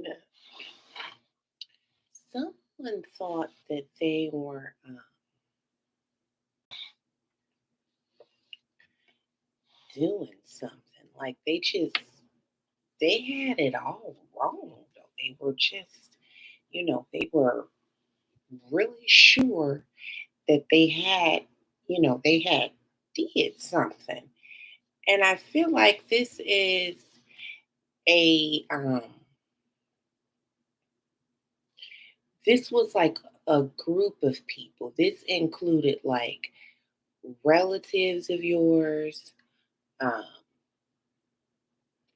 Now, someone thought that they were doing something. Like they had it all wrong. Though they were just, they were really sure that they had did something. And I feel like this is a this was like a group of people. This included like relatives of yours, um,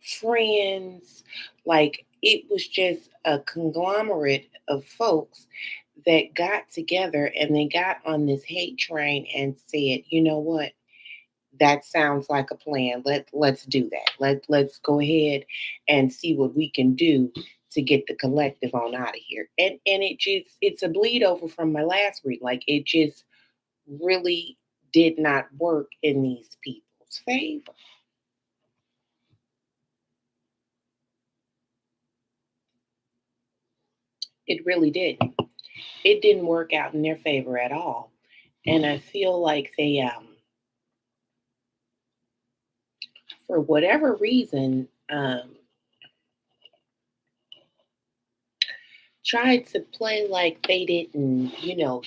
friends. Like it was just a conglomerate of folks that got together and they got on this hate train and said, you know what? That sounds like a plan. Let's do that. Let's go ahead and see what we can do to get the collective on out of here. And it's a bleed over from my last read. Like it just really did not work in these people's favor. It really didn't. It didn't work out in their favor at all. And I feel like they for whatever reason tried to play like they didn't,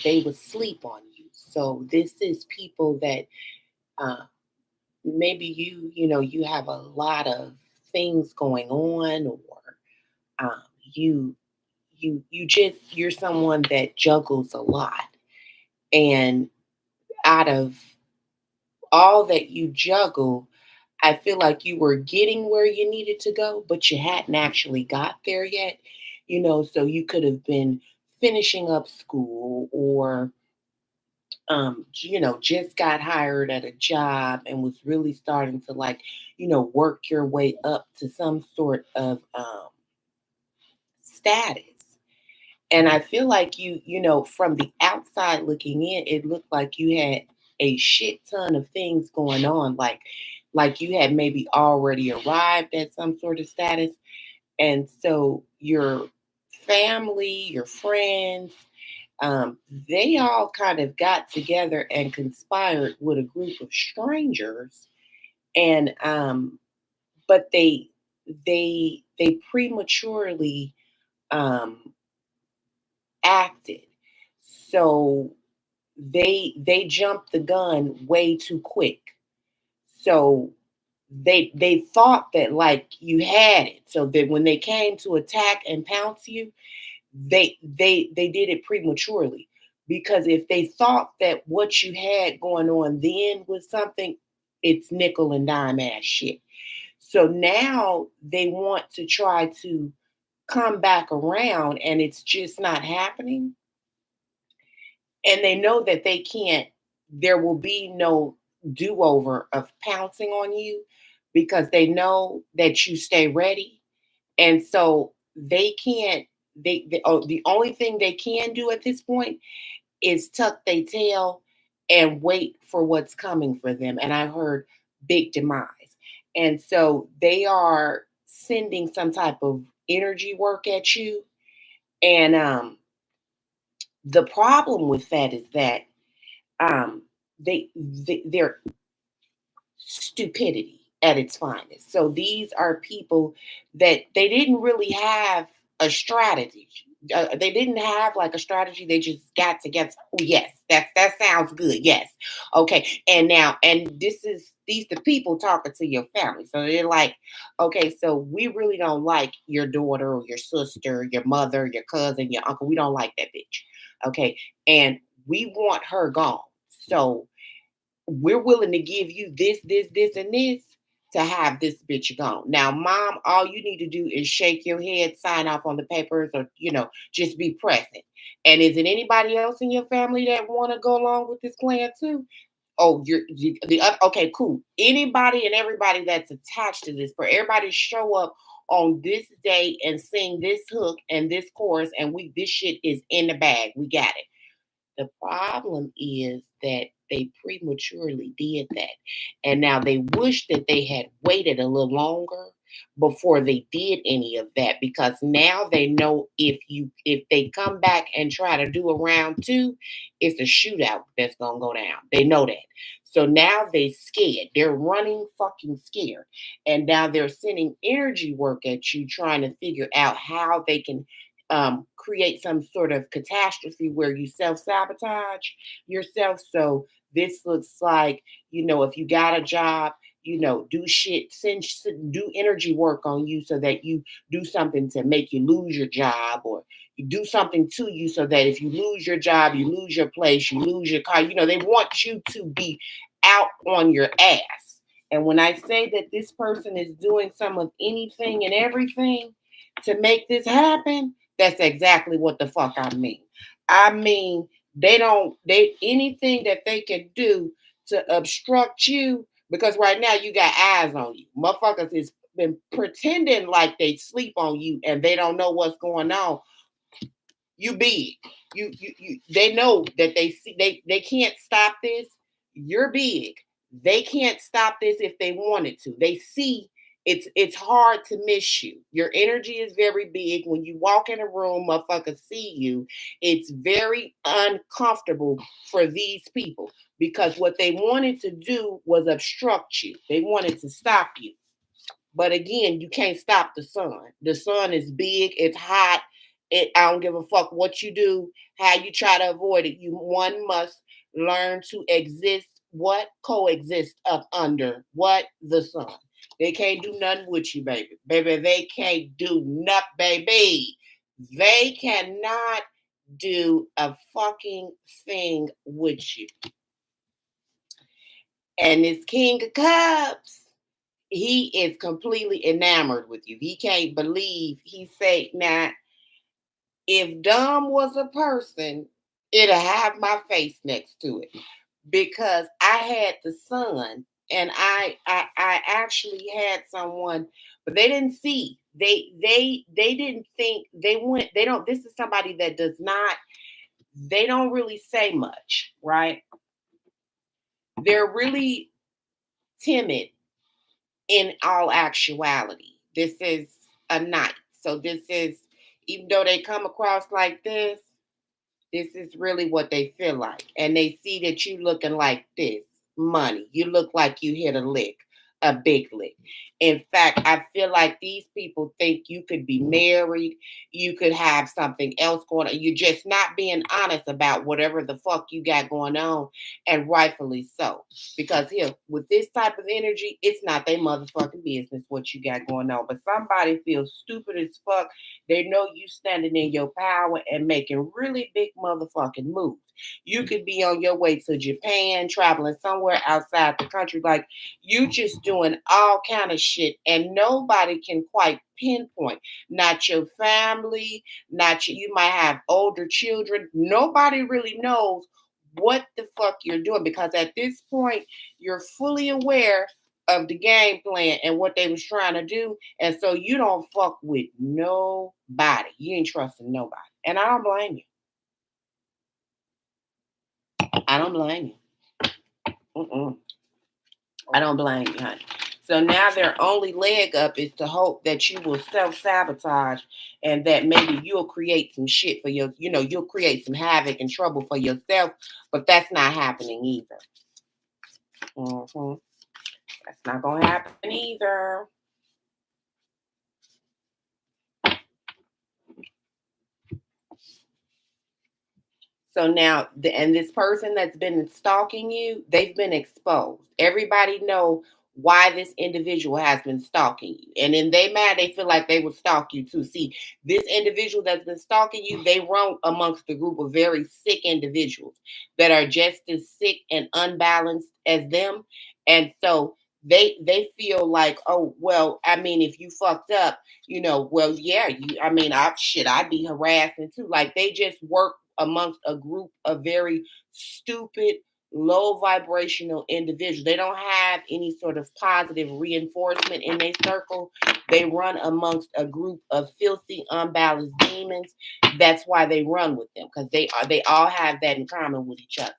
they would sleep on you. So this is people that uh, maybe you have a lot of things going on, or you, you're someone that juggles a lot, and out of all that you juggle, I feel like you were getting where you needed to go, but you hadn't actually got there yet. So you could have been finishing up school, or just got hired at a job and was really starting to like, work your way up to some sort of status. And I feel like from the outside looking in, it looked like you had a shit ton of things going on, like you had maybe already arrived at some sort of status. And so your family, your friends, they all kind of got together and conspired with a group of strangers, and but they prematurely um, acted. So they jumped the gun way too quick. So they thought that like you had it. So that when they came to attack and pounce you, they did it prematurely. Because if they thought that what you had going on then was something, it's nickel and dime ass shit. So now they want to try to come back around and it's just not happening. And they know that they can't, there will be no do over of pouncing on you, because they know that you stay ready. And so they can't, the only thing they can do at this point is tuck their tail and wait for what's coming for them. And I heard big demise. And so they are sending some type of energy work at you. And the problem with that is that um, they're stupidity at its finest. So these are people that they didn't really have a strategy. They didn't have like a strategy. They just got together. Oh yes, that sounds good. Yes, okay. And now, and these the people talking to your family. So they're like, okay, so we really don't like your daughter or your sister, your mother, your cousin, your uncle. We don't like that bitch. Okay, and we want her gone. So we're willing to give you this, and this to have this bitch gone. Now, mom, all you need to do is shake your head, sign off on the papers, or just be present. And is it anybody else in your family that want to go along with this plan too? Oh, the other. Okay, cool. Anybody and everybody that's attached to this, for everybody to show up on this day and sing this hook and this chorus, and we this shit is in the bag. We got it. The problem is that they prematurely did that. And now they wish that they had waited a little longer, before they did any of that, because now they know if they come back and try to do a round two, it's a shootout that's gonna go down. They know that. So now they scared. They're running fucking scared. And now they're sending energy work at you trying to figure out how they can create some sort of catastrophe where you self-sabotage yourself. So this looks like, if you got a job, do shit, do energy work on you so that you do something to make you lose your job, or you do something to you so that if you lose your job, you lose your place, you lose your car. They want you to be out on your ass. And when I say that this person is doing some of anything and everything to make this happen, that's exactly what the fuck I mean. I mean, they anything that they can do to obstruct you, because right now you got eyes on you. Motherfuckers has been pretending like they sleep on you and they don't know what's going on. You big. They know that they can't stop this. You're big. They can't stop this if they wanted to. They see it's hard to miss you. Your energy is very big. When you walk in a room, motherfuckers see you. It's very uncomfortable for these people, because what they wanted to do was obstruct you. They wanted to stop you. But again, you can't stop the sun. The sun is big, it's hot. I don't give a fuck what you do, how you try to avoid it. One must learn to exist, coexist up under the sun. They can't do nothing with you, baby. Baby, they can't do nothing, baby. They cannot do a fucking thing with you. And this King of Cups, he is completely enamored with you. He can't believe, he said, now, if Dom was a person, it'll have my face next to it, because I had the sun, and I actually had someone, but they didn't see. They didn't think, they don't, this is somebody that does not, they don't really say much, right? They're really timid in all actuality. This is a knight. So this is, even though they come across like this is really what they feel like. And they see that you looking like this, money. You look like you hit a lick, a big lick. In fact, I feel like these people think you could be married, you could have something else going on. You're just not being honest about whatever the fuck you got going on, and rightfully so. Because here, with this type of energy, it's not their motherfucking business what you got going on. But somebody feels stupid as fuck. They know you standing in your power and making really big motherfucking moves. You could be on your way to Japan, traveling somewhere outside the country, like you just doing all kind of shit, and nobody can quite pinpoint. Not your family, not you might have older children. Nobody really knows what the fuck you're doing, because at this point you're fully aware of the game plan and what they was trying to do, and so you don't fuck with nobody. You ain't trusting nobody, and I don't blame you. I don't blame you. I don't blame you, honey. So now their only leg up is to hope that you will self-sabotage, and that maybe you'll create some shit for you'll create some havoc and trouble for yourself, but that's not happening either. That's not going to happen either. So now, and this person that's been stalking you, they've been exposed. Everybody know why this individual has been stalking you. And then they feel like they would stalk you too. See, this individual that's been stalking you, they run amongst a group of very sick individuals that are just as sick and unbalanced as them. And so they feel like, oh, well, I mean, if you fucked up, well, yeah, I'd be harassing too. Like, they just work amongst a group of very stupid, low vibrational individuals. They don't have any sort of positive reinforcement in their circle. They run amongst a group of filthy, unbalanced demons. That's why they run with them, because they all have that in common with each other.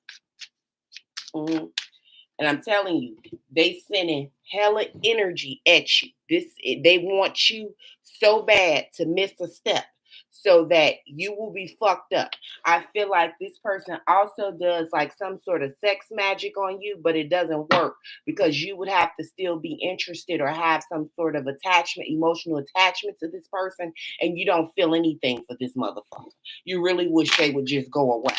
And I'm telling you, they sending hella energy at you. They want you so bad to miss a step so that you will be fucked up. I feel like this person also does like some sort of sex magic on you, but it doesn't work because you would have to still be interested or have some sort of attachment, emotional attachment to this person, and you don't feel anything for this motherfucker. You really wish they would just go away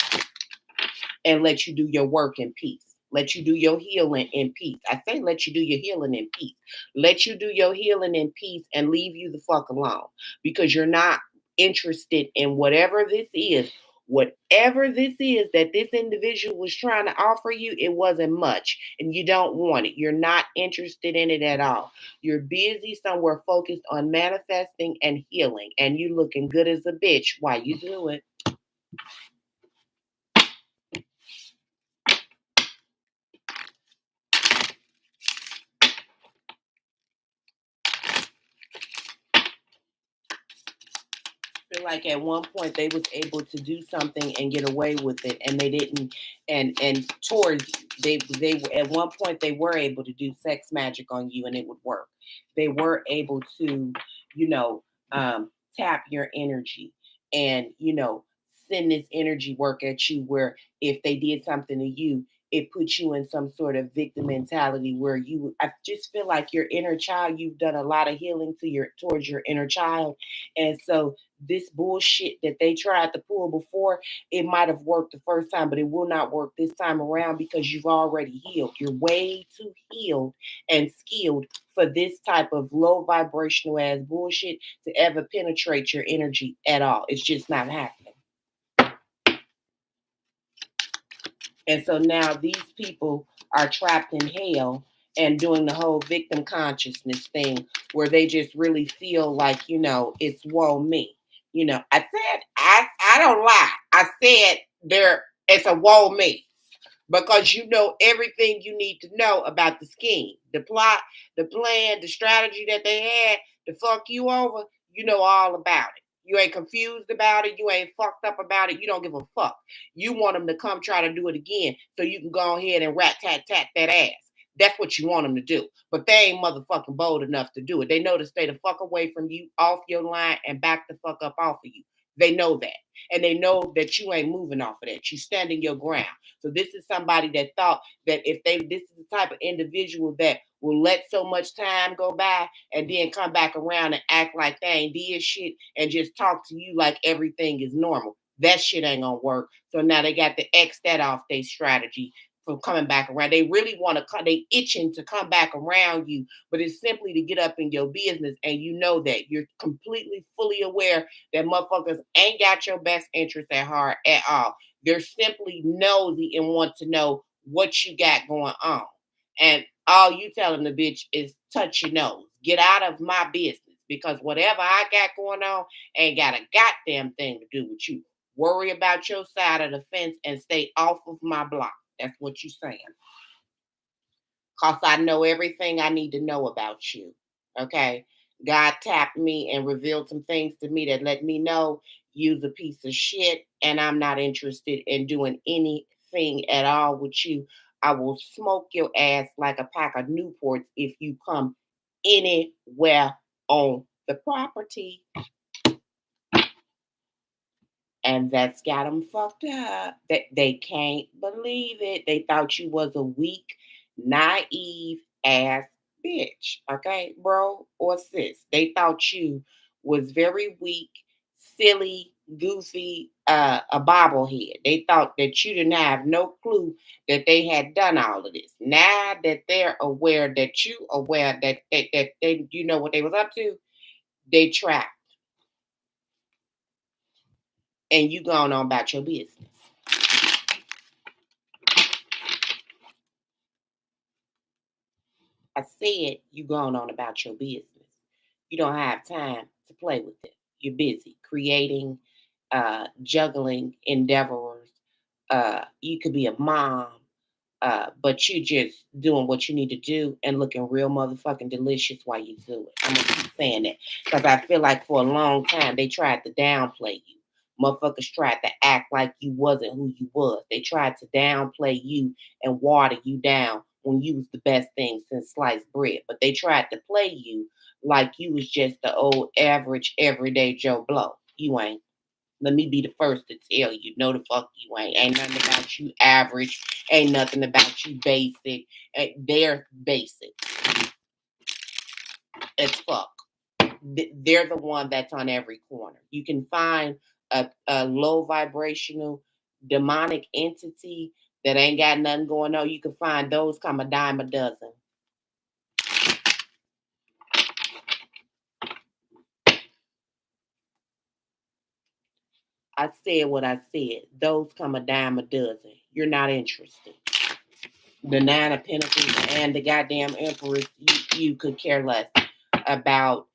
and let you do your work in peace. Let you do your healing in peace. I say let you do your healing in peace. Let you do your healing in peace and leave you the fuck alone because you're not interested in whatever this is. Whatever this is that this individual was trying to offer you, it wasn't much and you don't want it. You're not interested in it at all. You're busy somewhere focused on manifesting and healing, and you looking good as a bitch while you do it. Feel like at one point they was able to do something and get away with it and they didn't, and towards they at one point they were able to do sex magic on you and it would work. They were able to, you know, tap your energy and send this energy work at you where if they did something to you, it puts you in some sort of victim mentality where I just feel like your inner child, you've done a lot of healing towards your inner child. And so this bullshit that they tried to pull before, it might have worked the first time, but it will not work this time around because you've already healed. You're way too healed and skilled for this type of low vibrational ass bullshit to ever penetrate your energy at all. It's just not happening. And so now these people are trapped in hell and doing the whole victim consciousness thing where they just really feel like, it's woe me. I don't lie. I said it's a woe me because you know everything you need to know about the scheme, the plot, the plan, the strategy that they had to fuck you over. You know all about it. You ain't confused about it. You ain't fucked up about it. You don't give a fuck. You want them to come try to do it again so you can go ahead and rat tat tat that ass. That's what you want them to do. But they ain't motherfucking bold enough to do it. They know to stay the fuck away from you, off your line, and back the fuck up off of you. They know that. And they know that you ain't moving off of that. You standing your ground. So this is somebody that thought that this is the type of individual that will let so much time go by and then come back around and act like they ain't did shit and just talk to you like everything is normal. That shit ain't gonna work. So now they got to X that off their strategy from coming back around. They really want to come, they itching to come back around you, but it's simply to get up in your business. And you know that you're completely fully aware that motherfuckers ain't got your best interest at heart at all. They're simply nosy and want to know what you got going on. And all you telling the bitch is touch your nose. Get out of my business because whatever I got going on ain't got a goddamn thing to do with you. Worry about your side of the fence and stay off of my block. That's what you're saying. Because I know everything I need to know about you. Okay? God tapped me and revealed some things to me that let me know you's a piece of shit and I'm not interested in doing anything at all with you. I will smoke your ass like a pack of Newports if you come anywhere on the property. And that's got them fucked up. They can't believe it. They thought you was a weak, naive ass bitch. Okay, bro or sis. They thought you was very weak, silly, goofy, a bobblehead. They thought that you didn't have no clue that they had done all of this. Now that they're aware that you aware that they you know what they was up to, they trapped. And you going on about your business. I said you going on about your business. You don't have time to play with it. You're busy creating, juggling endeavors. You could be a mom, but you just doing what you need to do and looking real motherfucking delicious while you do it. I'm gonna keep saying that because I feel like for a long time they tried to downplay you. Motherfuckers tried to act like you wasn't who you was. They tried to downplay you and water you down when you was the best thing since sliced bread. But they tried to play you like you was just the old average everyday Joe Blow. You ain't. Let me be the first to tell you, no the fuck you ain't. Ain't nothing about you average. Ain't nothing about you basic. They're basic as fuck. They're the one that's on every corner. You can find a low vibrational demonic entity that ain't got nothing going on. You can find those come a dime a dozen. I said what I said. Those come a dime a dozen. You're not interested. The Nine of Pentacles and the goddamn Empress, you could care less about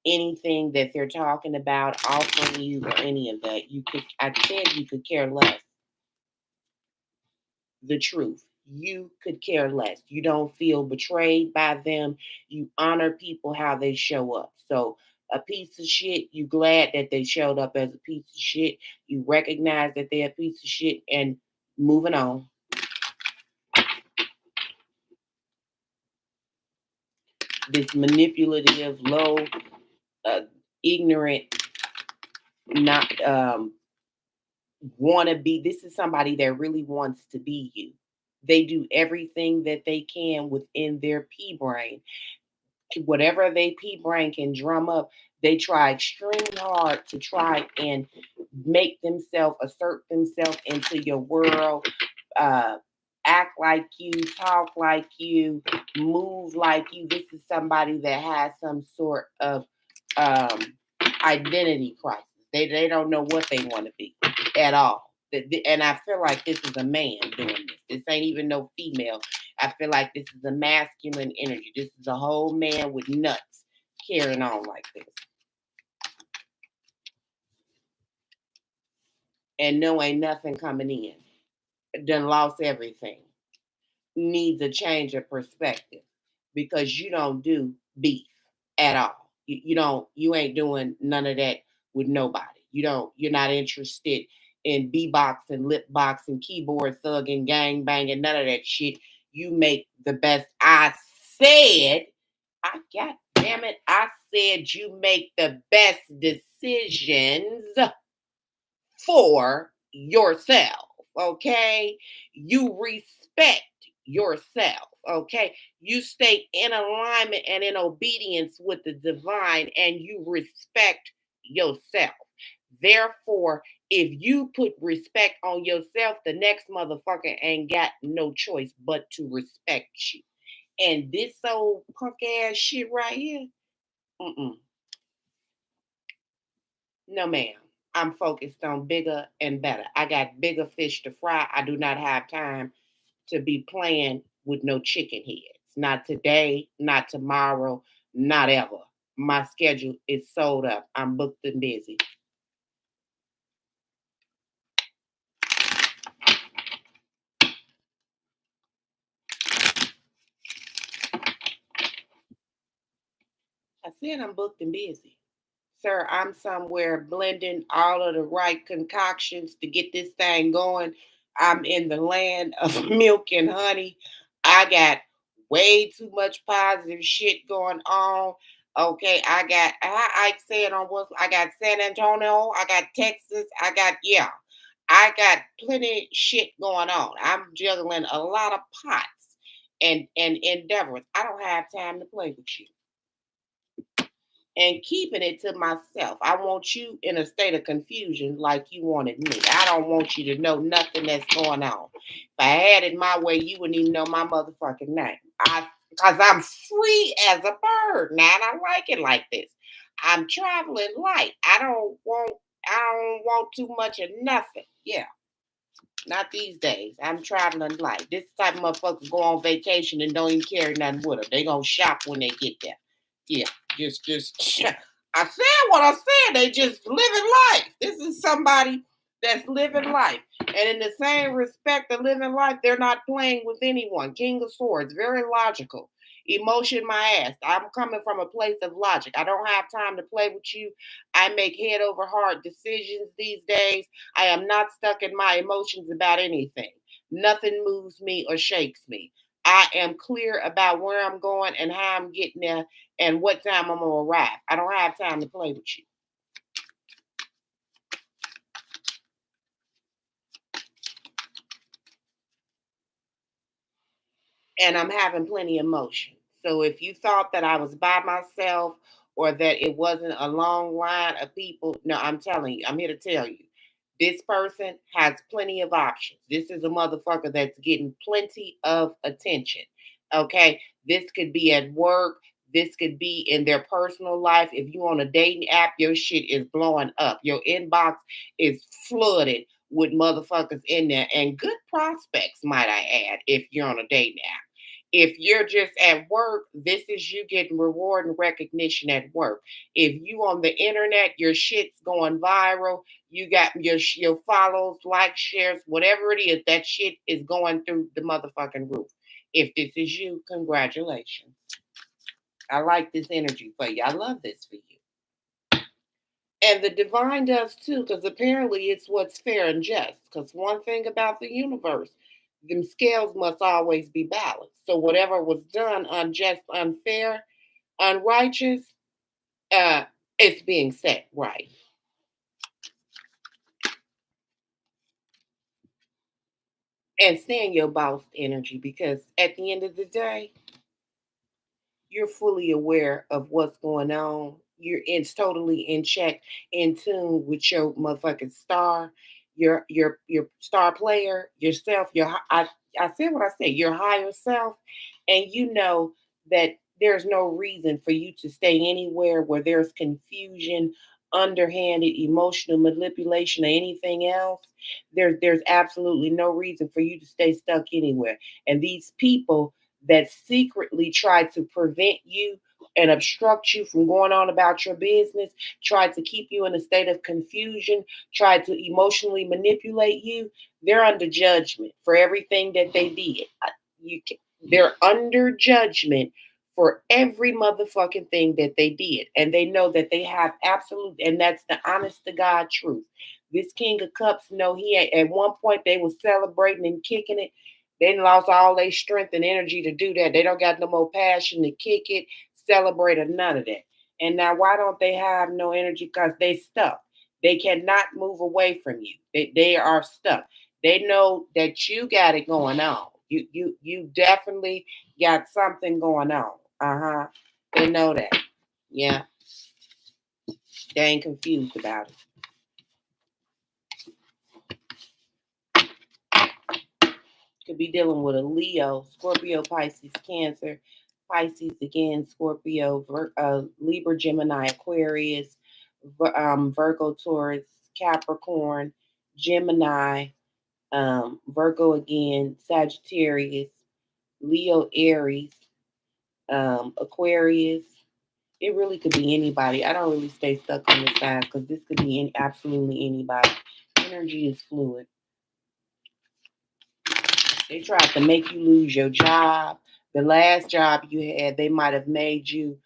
anything that they're talking about, offering you, or any of that. I said you could care less. The truth. You could care less. You don't feel betrayed by them. You honor people how they show up. So a piece of shit, you glad that they showed up as a piece of shit. You recognize that they're a piece of shit and moving on. This manipulative, low, ignorant, not want to be. This is somebody that really wants to be you. They do everything that they can within their pea brain. Whatever they pea brain can drum up, they try extremely hard to try and make themselves, assert themselves into your world, uh, act like you, talk like you, move like you. This is somebody that has some sort of um, identity crisis. They don't know what they want to be at all. And I feel like this is a man doing this. This ain't even no female. I feel like this is a masculine energy. This is a whole man with nuts carrying on like this. And no, ain't nothing coming in. Done lost everything. Needs a change of perspective because you don't do beef at all. You ain't doing none of that with nobody. You're not interested in B-box and lip box and keyboard thug and gang bang and none of that shit. You make the best. God damn it, I said you make the best decisions for yourself, okay? You respect yourself, okay? You stay in alignment and in obedience with the divine and you respect yourself. Therefore, if you put respect on yourself, the next motherfucker ain't got no choice but to respect you. And this old punk ass shit right here, mm-mm. No, ma'am. I'm focused on bigger and better. I got bigger fish to fry. I do not have time to be playing with no chicken heads. Not today, not tomorrow, not ever. My schedule is sold up. I'm booked and busy. I said I'm booked and busy. Sir, I'm somewhere blending all of the right concoctions to get this thing going. I'm in the land of milk and honey. I got way too much positive shit going on. Okay, I said on what I got San Antonio, I got Texas, I got plenty shit going on. I'm juggling a lot of pots and endeavors. I don't have time to play with you and keeping it to myself. I want you in a state of confusion like you wanted me. I don't want you to know nothing that's going on. If I had it my way, you wouldn't even know my motherfucking name. Because I'm free as a bird now, and I like it like this. I'm traveling light. I don't want too much of nothing. Yeah. Not these days. I'm traveling light. This type of motherfuckers go on vacation and don't even carry nothing with them. They gonna shop when they get there. Yeah, just. I said what I said. They just living life. This is somebody that's living life, and in the same respect of living life, they're not playing with anyone. King of Swords, very logical. Emotion my ass. I'm coming from a place of logic. I don't have time to play with you. I make head over heart decisions these days. I am not stuck in my emotions about anything. Nothing moves me or shakes me. I am clear about where I'm going and how I'm getting there and what time I'm gonna arrive. I don't have time to play with you. And I'm having plenty of motion. So if you thought that I was by myself or that it wasn't a long line of people, no, I'm telling you, I'm here to tell you. This person has plenty of options. This is a motherfucker that's getting plenty of attention. Okay. This could be at work. This could be in their personal life. If you on a dating app, your shit is blowing up. Your inbox is flooded with motherfuckers in there and good prospects, might I add, if you're on a dating app. If you're just at work, this is you getting reward and recognition at work. If you on the internet, your shit's going viral. You got your follows, likes, shares, whatever it is. That shit is going through the motherfucking roof. If this is you, congratulations. I like this energy for you. I love this for you. And the divine does too, because apparently it's what's fair and just. Because one thing about the universe, them scales must always be balanced. So whatever was done unjust, unfair, unrighteous, uh, it's being set right. And stay in your boss energy because at the end of the day, you're fully aware of what's going on. It's totally in check, in tune with your motherfucking star, your star player, yourself, I said what I said, your higher self, and you know that there's no reason for you to stay anywhere where there's confusion, underhanded emotional manipulation, or anything else. There's absolutely no reason for you to stay stuck anywhere. And these people that secretly try to prevent you and obstruct you from going on about your business, try to keep you in a state of confusion, try to emotionally manipulate you, they're under judgment for everything that they did. You can, they're under judgment for every motherfucking thing that they did. And they know that they have absolute, and that's the honest to God truth. This King of Cups know he at one point they were celebrating and kicking it. They lost all their strength and energy to do that. They don't got no more passion to kick it, celebrate, or none of that. And now, why don't they have no energy? Because they stuck. They cannot move away from you. They are stuck. They know that you got it going on. You definitely got something going on. Uh-huh. They know that. Yeah. They ain't confused about it. Could be dealing with a Leo, Scorpio, Pisces, Cancer, Pisces again, Scorpio, Libra, Gemini, Aquarius, Virgo, Taurus, Capricorn, Gemini, Virgo again, Sagittarius, Leo, Aries, Aquarius. It really could be anybody. I don't really stay stuck on the signs because this could be absolutely anybody. Energy is fluid. They tried to make you lose your job. The last job you had, they might have made you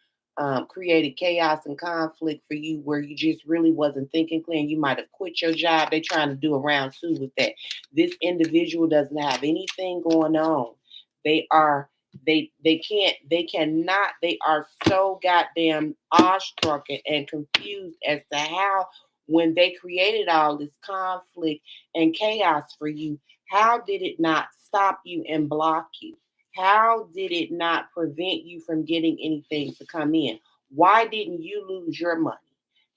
created chaos and conflict for you where you just really wasn't thinking clear and you might have quit your job. They're trying to do a round two with that. This individual doesn't have anything going on. They are they cannot, they are so goddamn awestruck and confused as to how when they created all this conflict and chaos for you, how did it not stop you and block you? How did it not prevent you from getting anything to come in? Why didn't you lose your money?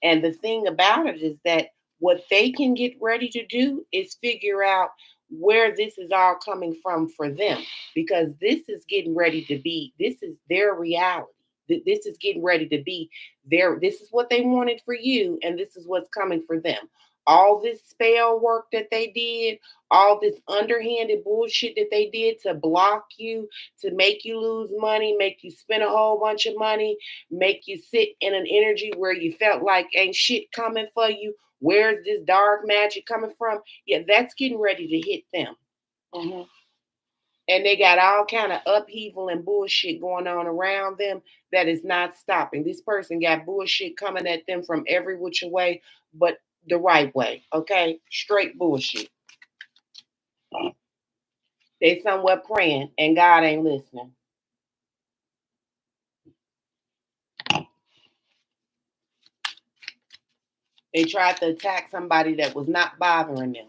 And the thing about it is that what they can get ready to do is figure out where this is all coming from for them because this is getting ready to be, this is their reality. This is getting ready to be their, this is what they wanted for you, and this is what's coming for them. All this spell work that they did, all this underhanded bullshit that they did to block you, to make you lose money, make you spend a whole bunch of money, make you sit in an energy where you felt like ain't shit coming for you. Where's this dark magic coming from? Yeah, that's getting ready to hit them. Mhm. And they got all kind of upheaval and bullshit going on around them that is not stopping. This person got bullshit coming at them from every which way, but the right way. Okay, straight bullshit. They somewhere praying and God ain't listening. They tried to attack somebody that was not bothering them.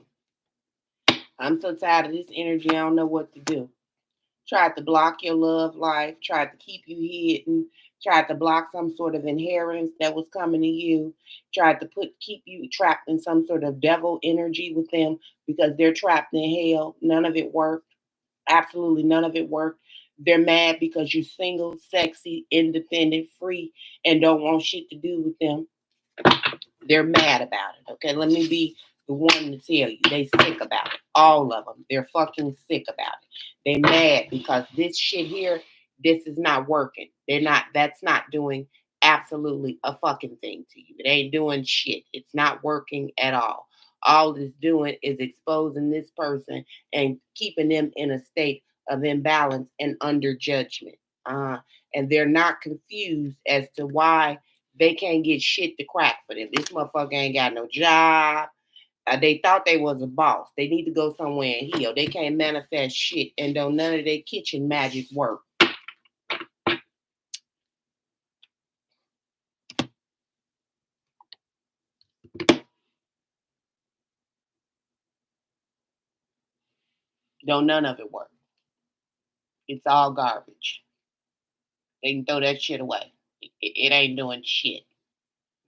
I'm so tired of this energy, I don't know what to do. Tried to block your love life, tried to keep you hidden, tried to block some sort of inheritance that was coming to you, tried to keep you trapped in some sort of devil energy with them because they're trapped in hell. None of it worked. Absolutely none of it worked. They're mad because you're single, sexy, independent, free, and don't want shit to do with them. They're mad about it. Okay, let me be the one to tell you. They sick about it. All of them. They're fucking sick about it. They mad because this shit here, this is not working. They're not, that's not doing absolutely a fucking thing to you. It ain't doing shit. It's not working at all. All it's doing is exposing this person and keeping them in a state of imbalance and under judgment. And they're not confused as to why they can't get shit to crack for them. This motherfucker ain't got no job. They thought they was a boss. They need to go somewhere and heal. They can't manifest shit and don't none of their kitchen magic work. Don't none of it work. It's all garbage. They can throw that shit away. It ain't doing shit.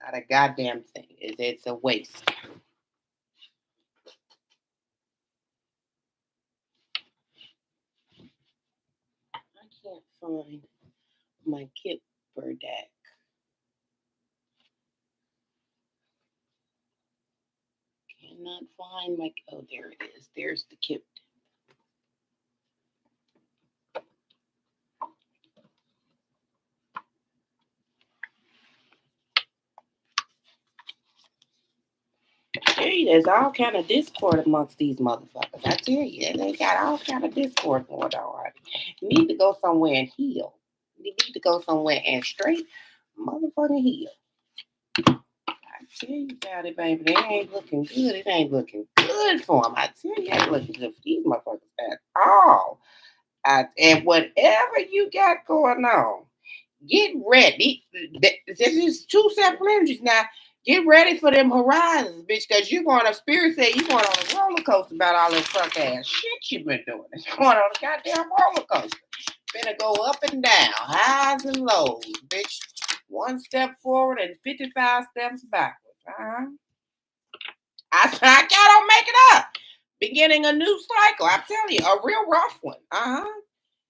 Not a goddamn thing. It's a waste. I can't find my Kipper deck. Cannot find my. Oh, there it is. There's the Kip. Hey, there's all kind of discord amongst these motherfuckers. I tell you, they got all kind of discord going on. You need to go somewhere and heal. You need to go somewhere and straight motherfucking heal. I tell you about it, baby. They ain't looking good. It ain't looking good for them. I tell you, it ain't looking good for these motherfuckers at all. And whatever you got going on, get ready. This is two separate energies now. Get ready for them horizons, bitch, because you're going to spirit say you're going on a roller coaster about all this fuck ass shit you've been doing. It's going on a goddamn roller coaster. Gonna go up and down, highs and lows, bitch. One step forward and 55 steps backwards. I don't make it up. Beginning a new cycle. I'm telling you, a real rough one.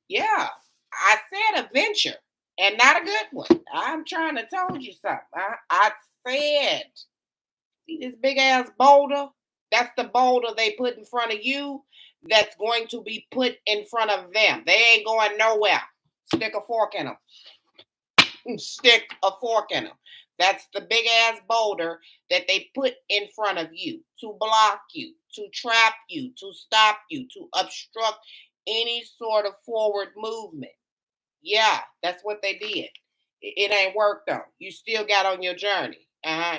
Yeah. I said adventure and not a good one. I'm trying to told you something. I said, see this big ass boulder? That's the boulder they put in front of you that's going to be put in front of them. They ain't going nowhere. Stick a fork in them. Stick a fork in them. That's the big ass boulder that they put in front of you to block you, to trap you, to stop you, to obstruct any sort of forward movement. Yeah, that's what they did. It ain't worked though. You still got on your journey.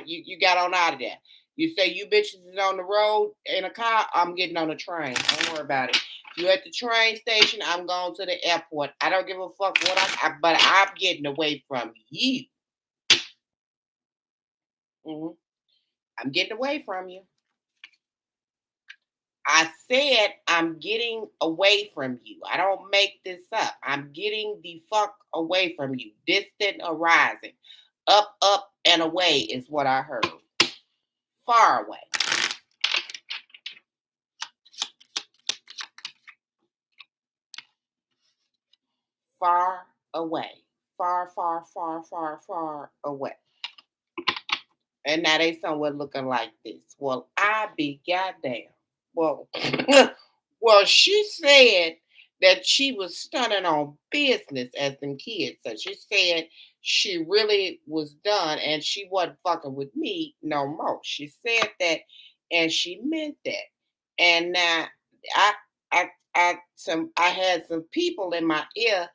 You got on out of there. You say you bitches is on the road in a car. I'm getting on a train. Don't worry about it. You at the train station. I'm going to the airport. I don't give a fuck but I'm getting away from you. Mm-hmm. I'm getting away from you. I said I'm getting away from you. I don't make this up. I'm getting the fuck away from you. Distant horizon. Up, and away is what I heard. Far away. Far away. Far away. And now they somewhere looking like this. Well, I be goddamn. Well, well, she said that she was stunning on business as them kids. So she said she really was done and she wasn't fucking with me no more. She said that and she meant that. And now I I had some people in my ear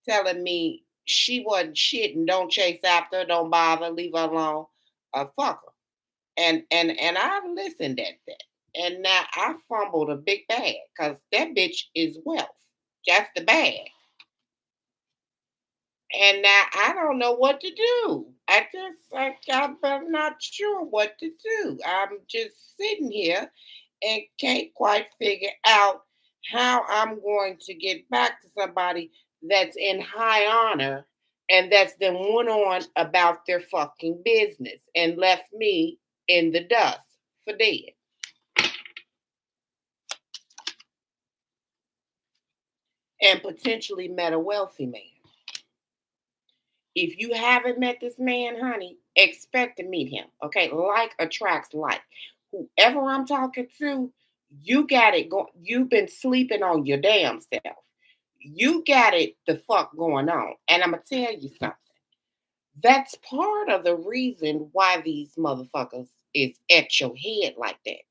telling me she wasn't shit and don't chase after her, don't bother, leave her alone, fuck her. And I listened at that. And now I fumbled a big bag because that bitch is wealth. That's the bag. And now I don't know what to do. I'm not sure what to do. I'm just sitting here and can't quite figure out how I'm going to get back to somebody that's in high honor and that's then went on about their fucking business and left me in the dust for dead and potentially met a wealthy man. If you haven't met this man, honey, expect to meet him. Okay, like attracts like. Whoever I'm talking to, you got it going. You've been sleeping on your damn self. You got it the fuck going on. And I'm gonna tell you something. That's part of the reason why these motherfuckers is at your head like that.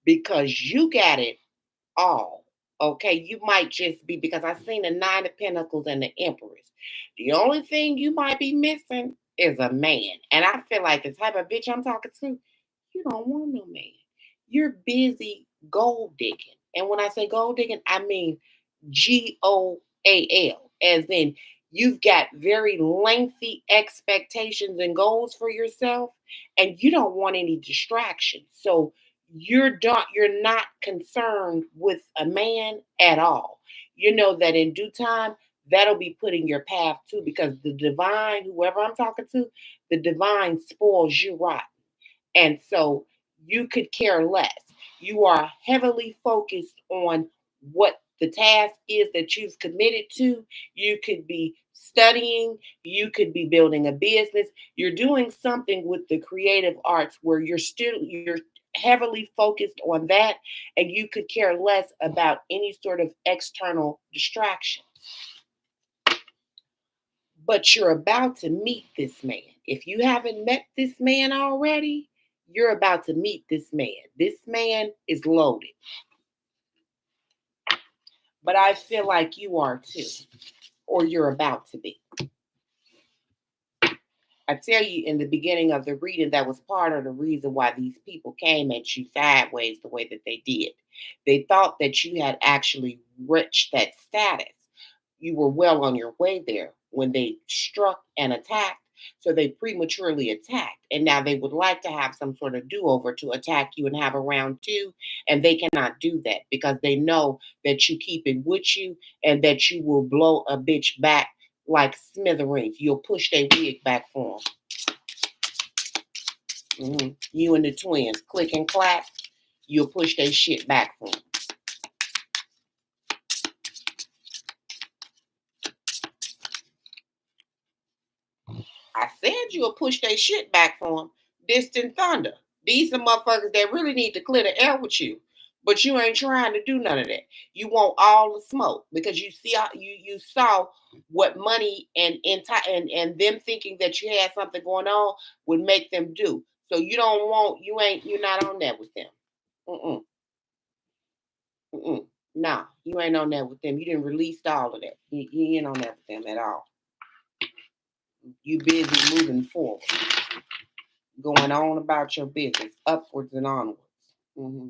Because you got it all. Okay, you might just be because I seen the Nine of Pentacles and the Empress. The only thing you might be missing is a man. And I feel like the type of bitch I'm talking to, you don't want no man. You're busy gold digging. And when I say gold digging, I mean GOAL, as in you've got very lengthy expectations and goals for yourself, and you don't want any distractions. So you're not concerned with a man at all. You know that in due time that'll be put in your path too, because the divine, whoever I'm talking to, the divine spoils you rotten. And so you could care less. You are heavily focused on what the task is that you've committed to. You could be studying, you could be building a business. You're doing something with the creative arts where you're heavily focused on that and you could care less about any sort of external distraction. But you're about to meet this man. If you haven't met this man already, you're about to meet this man. This man is loaded. But I feel like you are too, or you're about to be. I tell you in the beginning of the reading, that was part of the reason why these people came at you sideways the way that they did. They thought that you had actually reached that status. You were well on your way there when they struck and attacked. So they prematurely attacked. And now they would like to have some sort of do over to attack you and have a round two. And they cannot do that because they know that you keep it with you and that you will blow a bitch back like smithereens. You'll push their wig back for them. You and the twins, click and clap. You'll push their shit back for them. I said you'll push their shit back for them. Distant thunder. These are motherfuckers that really need to clear the air with you. But you ain't trying to do none of that. You want all the smoke because you see you saw what money and them thinking that you had something going on would make them do. So you're not on that with them. Mm-mm, mm-mm. Nah, you ain't on that with them. You didn't release all of that. You ain't on that with them at all. You busy moving forward, going on about your business, upwards and onwards. hmm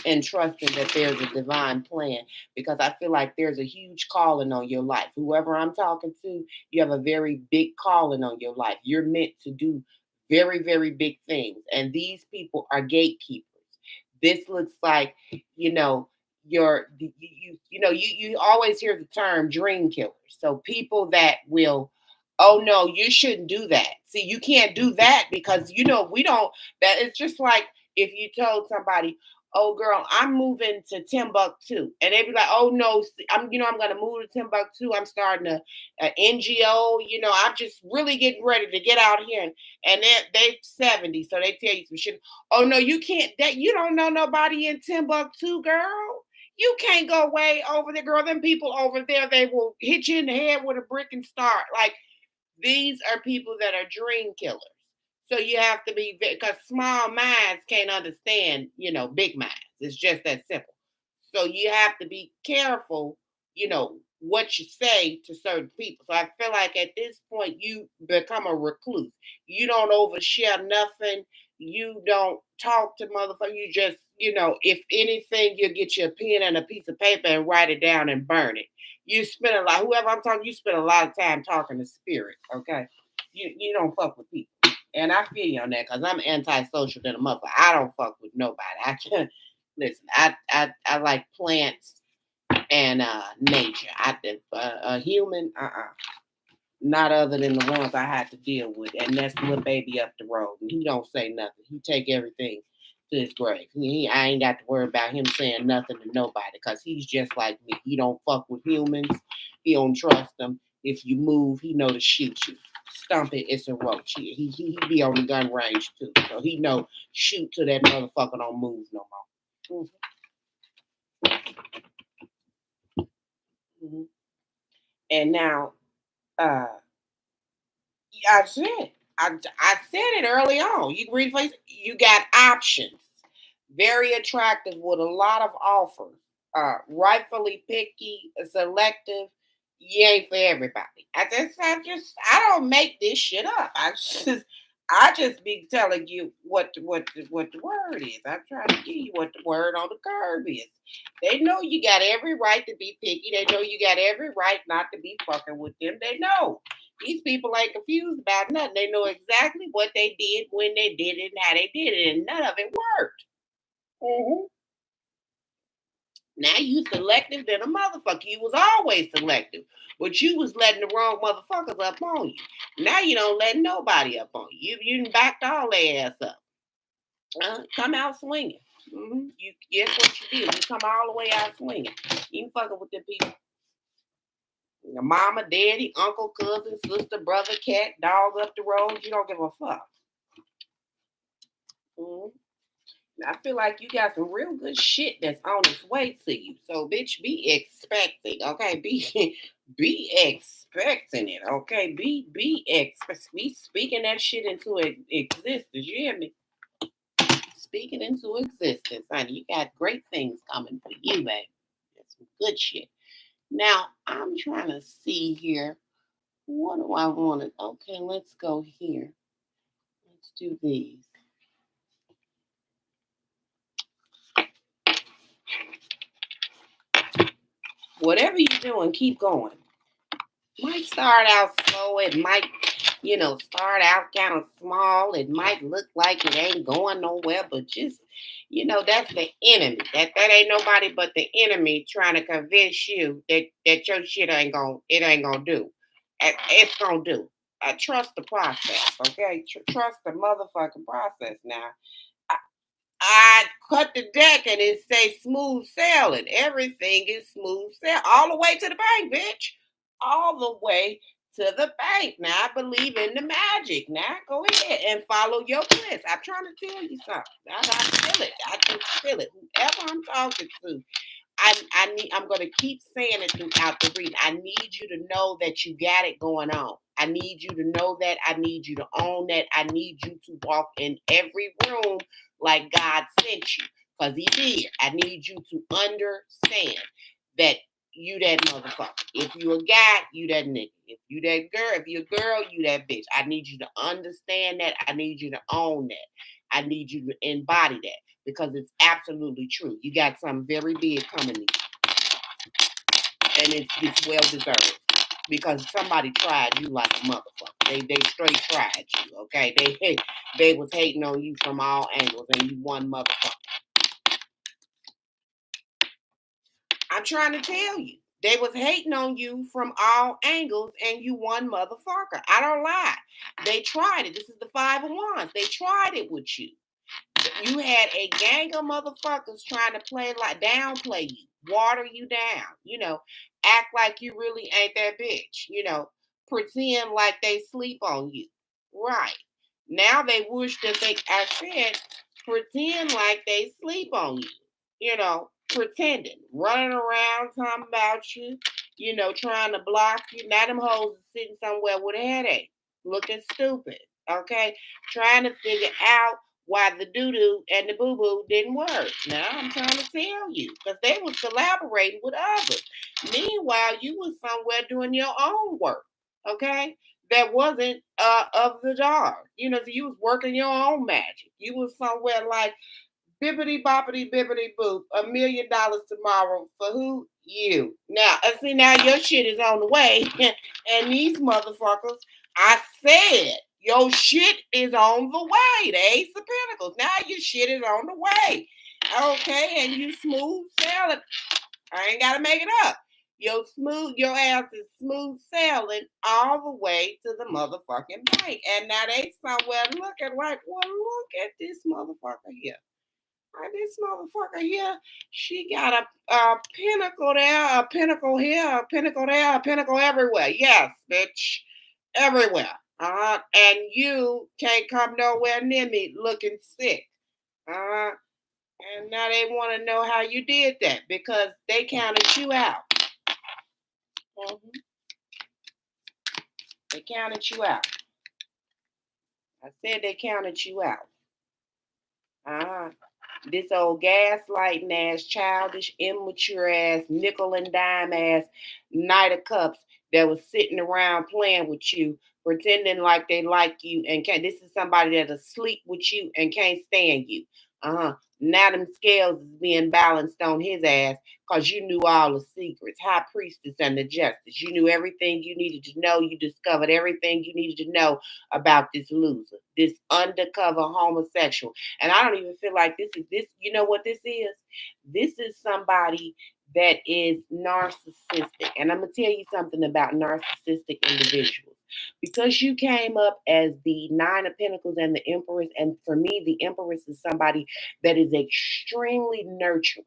And trusting that there's a divine plan because I feel like there's a huge calling on your life. Whoever I'm talking to, you have a very big calling on your life. You're meant to do very, very big things. And these people are gatekeepers. This looks like, you know, you always hear the term dream killers. So people that will, oh no, you shouldn't do that. See, you can't do that because we don't. That it's just like if you told somebody, oh girl, I'm moving to Timbuktu, and they'd be like, oh no, I'm gonna move to Timbuktu. I'm starting a NGO. I'm just really getting ready to get out here, and they 70, so they tell you some shit. Oh no, you can't. That you don't know nobody in Timbuktu, girl. You can't go way over there, girl. Them people over there, they will hit you in the head with a brick and start. Like these are people that are dream killers. So you have to be because small minds can't understand, big minds. It's just that simple. So you have to be careful, what you say to certain people. So I feel like at this point you become a recluse. You don't overshare nothing. You don't talk to motherfucker. You just, if anything, you get your pen and a piece of paper and write it down and burn it. You spend a lot, whoever I'm talking, you spend a lot of time talking to spirit, okay? You don't fuck with people. And I feel you on that because I'm antisocial than a motherfucker. I don't fuck with nobody. I can't listen, I like plants and nature. A human, not other than the ones I had to deal with, and that's the little baby up the road. And he don't say nothing. He take everything to his grave. I ain't got to worry about him saying nothing to nobody because he's just like me. He don't fuck with humans. He don't trust them. If you move, he know to shoot you. Stump it, it's a roach. He be on the gun range too, so he know shoot to that motherfucker don't move no more. Mm-hmm. And now, uh, I said, I said it early on. You can replace. You got options. Very attractive with a lot of offers. Rightfully picky, selective. You ain't for everybody. I don't make this shit up. I just be telling you what the word is. I'm trying to give you what the word on the curb is. They know you got every right to be picky. They know you got every right not to be fucking with them. They know. These people ain't confused about nothing. They know exactly what they did, when they did it, and how they did it, and none of it worked. Mm-hmm. Now you selective than a motherfucker. You was always selective, but you was letting the wrong motherfuckers up on you. Now you don't let nobody up on you. You done backed all their ass up. Come out swinging. Mm-hmm. You guess what you do? You come all the way out swinging. You ain't fucking with the people. Your mama, daddy, uncle, cousin, sister, brother, cat, dog up the road. You don't give a fuck. Mm-hmm. I feel like you got some real good shit that's on its way to you. So, bitch, be expecting, okay? Be expecting it, okay? Be speaking that shit into existence. You hear me? Speaking into existence, honey. You got great things coming for you, baby. That's some good shit. Now, I'm trying to see here. What do I want to? Okay, let's go here. Let's do these. Whatever you're doing, keep going. Might start out slow. It might, start out kind of small. It might look like it ain't going nowhere, but just, that's the enemy. That ain't nobody but the enemy trying to convince you that your shit ain't gonna do. It's gonna do. Trust the process, okay? Trust the motherfucking process. Now, I cut the deck and it say smooth sailing. Everything is smooth sailing all the way to the bank, bitch. All the way to the bank. Now I believe in the magic. Now go ahead and follow your bliss. I'm trying to tell you something. I feel it. I just feel it. Whoever I'm talking to, I'm gonna keep saying it throughout the reading. I need you to know that you got it going on. I need you to know that. I need you to own that. I need you to walk in every room like God sent you. Because he did. I need you to understand that you that motherfucker. If you a guy, you that nigga. If you that girl, if you a girl, you that bitch. I need you to understand that. I need you to own that. I need you to embody that because it's absolutely true. You got something very big coming to you. And it's well deserved. Because somebody tried you like a motherfucker. They straight tried you, okay? They was hating on you from all angles and you one motherfucker. I'm trying to tell you. They was hating on you from all angles and you one motherfucker. I don't lie. They tried it. This is the 5 of Wands. They tried it with you. You had a gang of motherfuckers trying to downplay you, water you down, act like you really ain't that bitch, pretend like they sleep on you. Right. Now they wish that I said, pretend like they sleep on you, pretending, running around talking about you, trying to block you. Now them hoes are sitting somewhere with a headache, looking stupid, okay? Trying to figure out why the doo-doo and the boo-boo didn't work. Now I'm trying to tell you, because they was collaborating with others. Meanwhile, you was somewhere doing your own work, okay? that wasn't of the dark. So you was working your own magic. You was somewhere like bibbity boppity bibbity boop, $1 million tomorrow for who? You. Now, see, now your shit is on the way, and these motherfuckers, I said, your shit is on the way. The Ace of Pentacles. Now your shit is on the way. Okay, and you smooth sailing. I ain't gotta make it up. Your ass is smooth sailing all the way to the motherfucking bank. And now they somewhere looking like, well, look at this motherfucker here. This motherfucker here, she got a pinnacle there, a pinnacle here, a pinnacle there, a pinnacle everywhere. Yes, bitch, everywhere. And you can't come nowhere near me looking sick. Uh, and now they want to know how you did that because they counted you out. Mhm. They counted you out. I said they counted you out. Uh-huh. This old gaslighting ass, childish, immature ass, nickel and dime ass Knight of Cups that was sitting around playing with you, pretending like they like you, and can't. This is somebody that'll sleep with you and can't stand you. Now them scales is being balanced on his ass because you knew all the secrets. High priestess and the justice. You knew everything you needed to know. You discovered everything you needed to know about this loser, this undercover homosexual. And I don't even feel like this is this. You know what this is? This is somebody that is narcissistic. And I'm gonna tell you something about narcissistic individuals. Because you came up as the Nine of Pentacles and the Empress, and for me, the Empress is somebody that is extremely nurturing.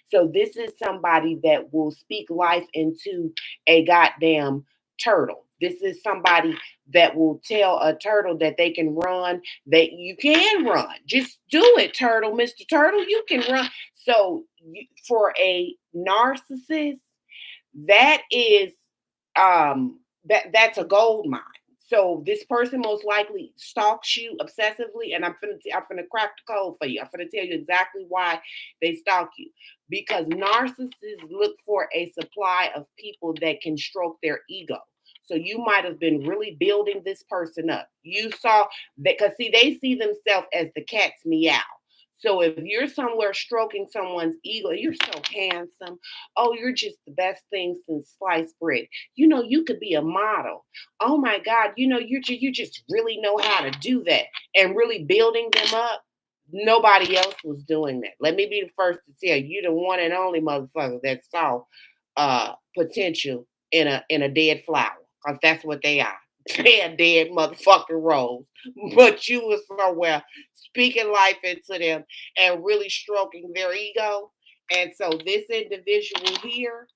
So this is somebody that will speak life into a goddamn turtle. This is somebody that will tell a turtle that they can run, that you can run. Just do it, turtle, Mr. Turtle. You can run. So for a narcissist, that is that's a gold mine. So this person most likely stalks you obsessively, and I'm finna crack the code for you. I'm finna tell you exactly why they stalk you. Because narcissists look for a supply of people that can stroke their ego. So you might have been really building this person up. You saw that because see, they see themselves as the cat's meow. So if you're somewhere stroking someone's ego, you're so handsome. Oh, you're just the best thing since sliced bread. You could be a model. Oh my God, you just really know how to do that and really building them up. Nobody else was doing that. Let me be the first to tell you, you're the one and only motherfucker that saw potential in a dead flower, because that's what they are. They're dead motherfucking rose. But you was somewhere speaking life into them and really stroking their ego. And so this individual here,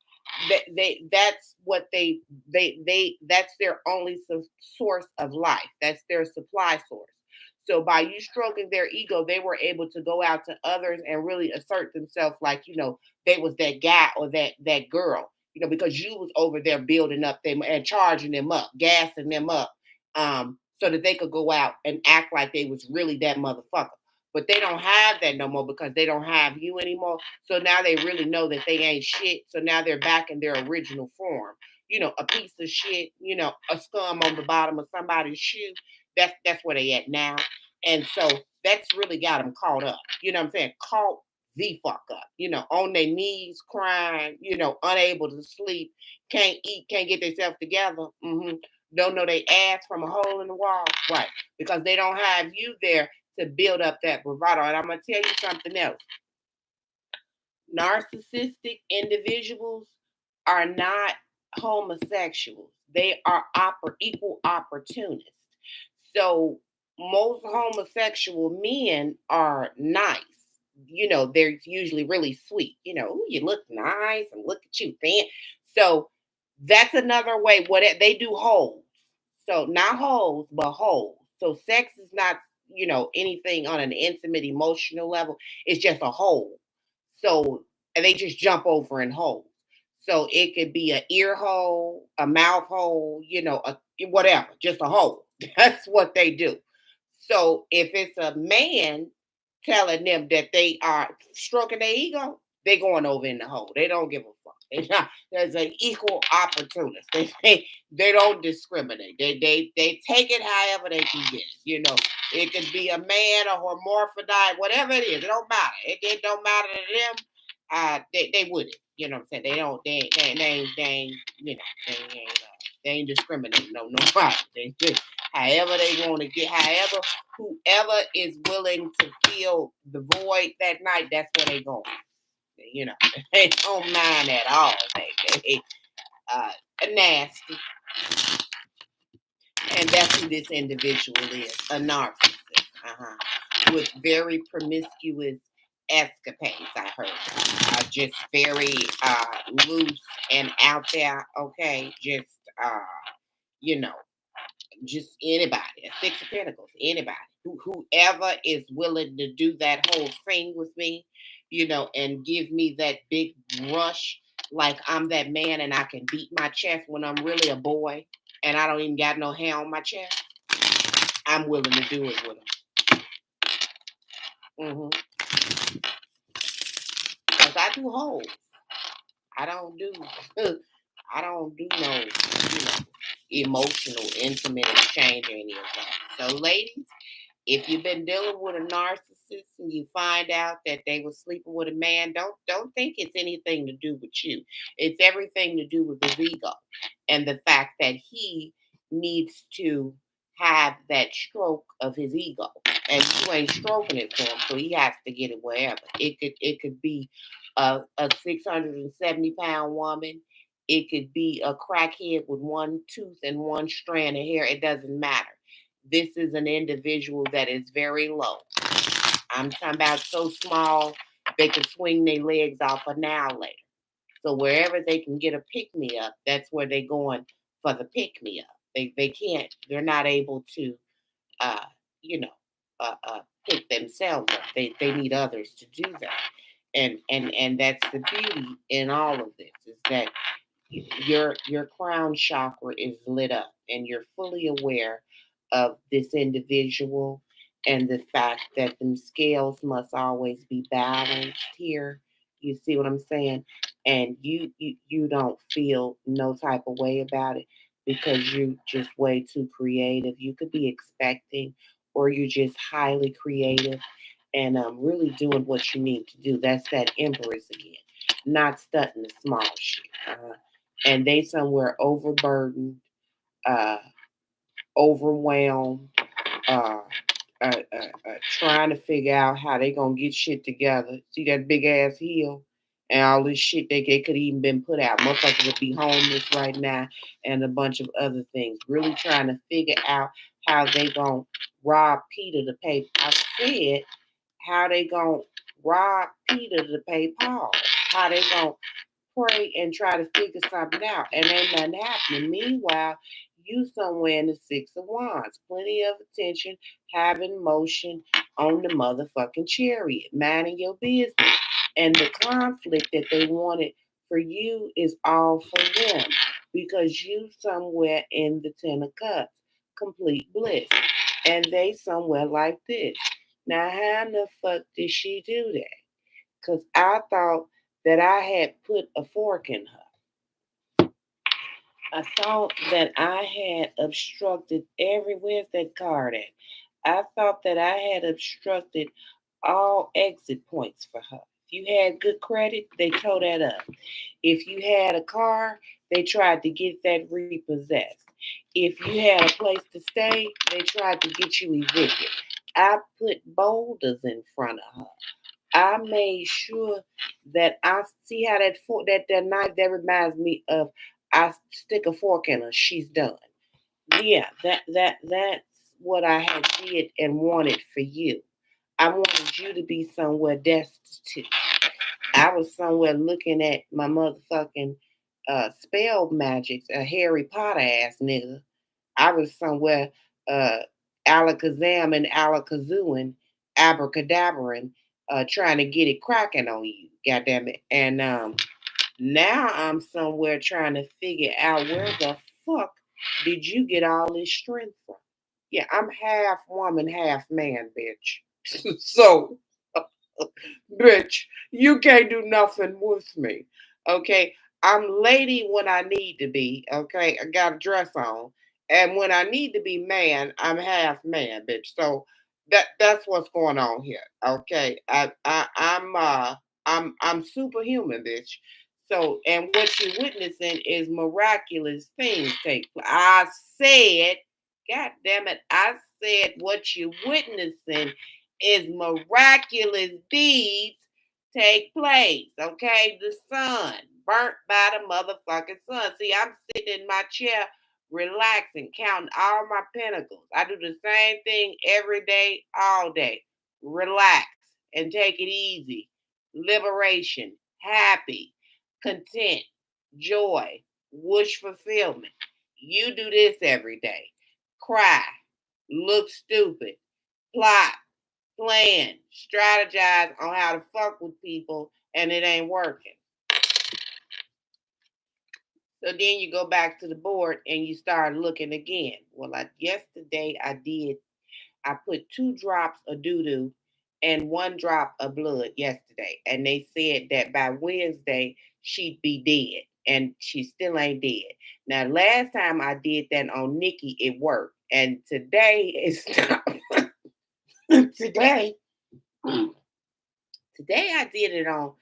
that's what that's their only source of life. That's their supply source. So by you stroking their ego, they were able to go out to others and really assert themselves like, they was that guy or that girl, because you was over there building up them and charging them up, gassing them up, so that they could go out and act like they was really that motherfucker. But they don't have that no more because they don't have you anymore. So now they really know that they ain't shit. So now they're back in their original form. A piece of shit, a scum on the bottom of somebody's shoe. That's where they at now. And so that's really got them caught up. You know what I'm saying? Caught the fuck up. On their knees, crying, unable to sleep, can't eat, can't get themselves together. Don't know they ass from a hole in the wall. Right. Because they don't have you there to build up that bravado. And I'm going to tell you something else. Narcissistic individuals are not homosexuals. They are equal opportunists. So most homosexual men are nice. They're usually really sweet. "Ooh, you look nice and look at you, then." So that's another way. What they do holes. So not holes, but holes. So sex is not, anything on an intimate emotional level. It's just a hole. So and they just jump over in holes. So it could be an ear hole, a mouth hole, whatever, just a hole. That's what they do. So if it's a man telling them that they are stroking their ego, they going over in the hole. They don't give a fuck. There's an equal opportunist. They don't discriminate. They take it however they can get it. It could be a man, a hermaphrodite, whatever it is. It don't matter. It don't matter to them. They wouldn't. You know what I'm saying? They don't. They ain't. They ain't discriminating. No, no problem. However they want to get. However, whoever is willing to fill the void that night, that's where they going. You know, they don't mind at all. They uh, nasty, and that's who this individual is, a narcissist, with very promiscuous escapades. I heard, just very loose and out there. Okay, you know, just anybody, a six of pentacles, anybody, whoever is willing to do that whole thing with me, and give me that big rush, like I'm that man and I can beat my chest when I'm really a boy and I don't even got no hair on my chest. I'm willing to do it with them. Because I do holes. I don't do I don't do no, emotional, intimate exchange or any of that. So ladies, if you've been dealing with a narcissist and you find out that they were sleeping with a man, don't think it's anything to do with you. It's everything to do with his ego and the fact that he needs to have that stroke of his ego. And you ain't stroking it for him, so he has to get it wherever. It could be a 670-pound woman. It could be a crackhead with one tooth and one strand of hair. It doesn't matter. This is an individual that is very low. I'm talking about so small they can swing their legs off an hour later. So wherever they can get a pick me up, that's where they're going for the pick me up. They can't. They're not able to, uh, you know, pick themselves up. They need others to do that. And that's the beauty in all of this is that your crown chakra is lit up and you're fully aware of this individual and the fact that them scales must always be balanced here. You see what I'm saying? And you don't feel no type of way about it because you just way too creative. You could be expecting or you're just highly creative and really doing what you need to do. That's that empress again, not stunting the small shit. And they somewhere overburdened, uh, overwhelmed, uh, trying to figure out how they gonna get shit together. See that big ass hill and all this shit they could even been put out. Motherfuckers would be homeless right now and a bunch of other things. Really trying to figure out how they gonna rob Peter to pay. I said how they gonna rob Peter to pay Paul. How they gonna pray and try to figure something out, and ain't nothing happening. Meanwhile, you somewhere in the Six of Wands, plenty of attention, having motion on the motherfucking chariot, minding your business. And the conflict that they wanted for you is all for them because you somewhere in the Ten of Cups, complete bliss, and they somewhere like this. Now, how in the fuck did she do that? Because I thought that I had put a fork in her. I thought that I had obstructed where's that card at? I thought that I had obstructed all exit points for her. If you had good credit, they tore that up. If you had a car, they tried to get that repossessed. If you had a place to stay, they tried to get you evicted. I put boulders in front of her. I made sure that I see how that fork, that knife that reminds me of I stick a fork in her, she's done. Yeah, that's what I had did and wanted for you. I wanted you to be somewhere destitute. I was somewhere looking at my motherfucking spell magics, a Harry Potter ass nigga. I was somewhere uh alakazam and alakazooing, abracadabraing, trying to get it cracking on you, goddamn it. And now I'm somewhere trying to figure out where the fuck did you get all this strength from? Yeah, I'm half woman, half man, bitch. So bitch, you can't do nothing with me. Okay. I'm lady when I need to be. Okay, I got a dress on, and when I need to be man, I'm half man, bitch. So that's what's going on here. Okay, I'm superhuman, bitch. So, and what you're witnessing is miraculous things take place. I said, God damn it, I said what you're witnessing is miraculous deeds take place. Okay, the sun burnt by the motherfucking sun. See, I'm sitting in my chair, relaxing, counting all my pinnacles. I do the same thing every day, all day. Relax and take it easy. Liberation, happy, content, joy, wish fulfillment. You do this every day. Cry, look stupid, plot, plan, strategize on how to fuck with people, and it ain't working. So then you go back to the board and you start looking again. Well, yesterday I put 2 drops of doo doo and 1 drop of blood yesterday. And they said that by Wednesday she'd be dead. And she still ain't dead. Now, last time I did that on Nikki, it worked. And today it's today Today I did it on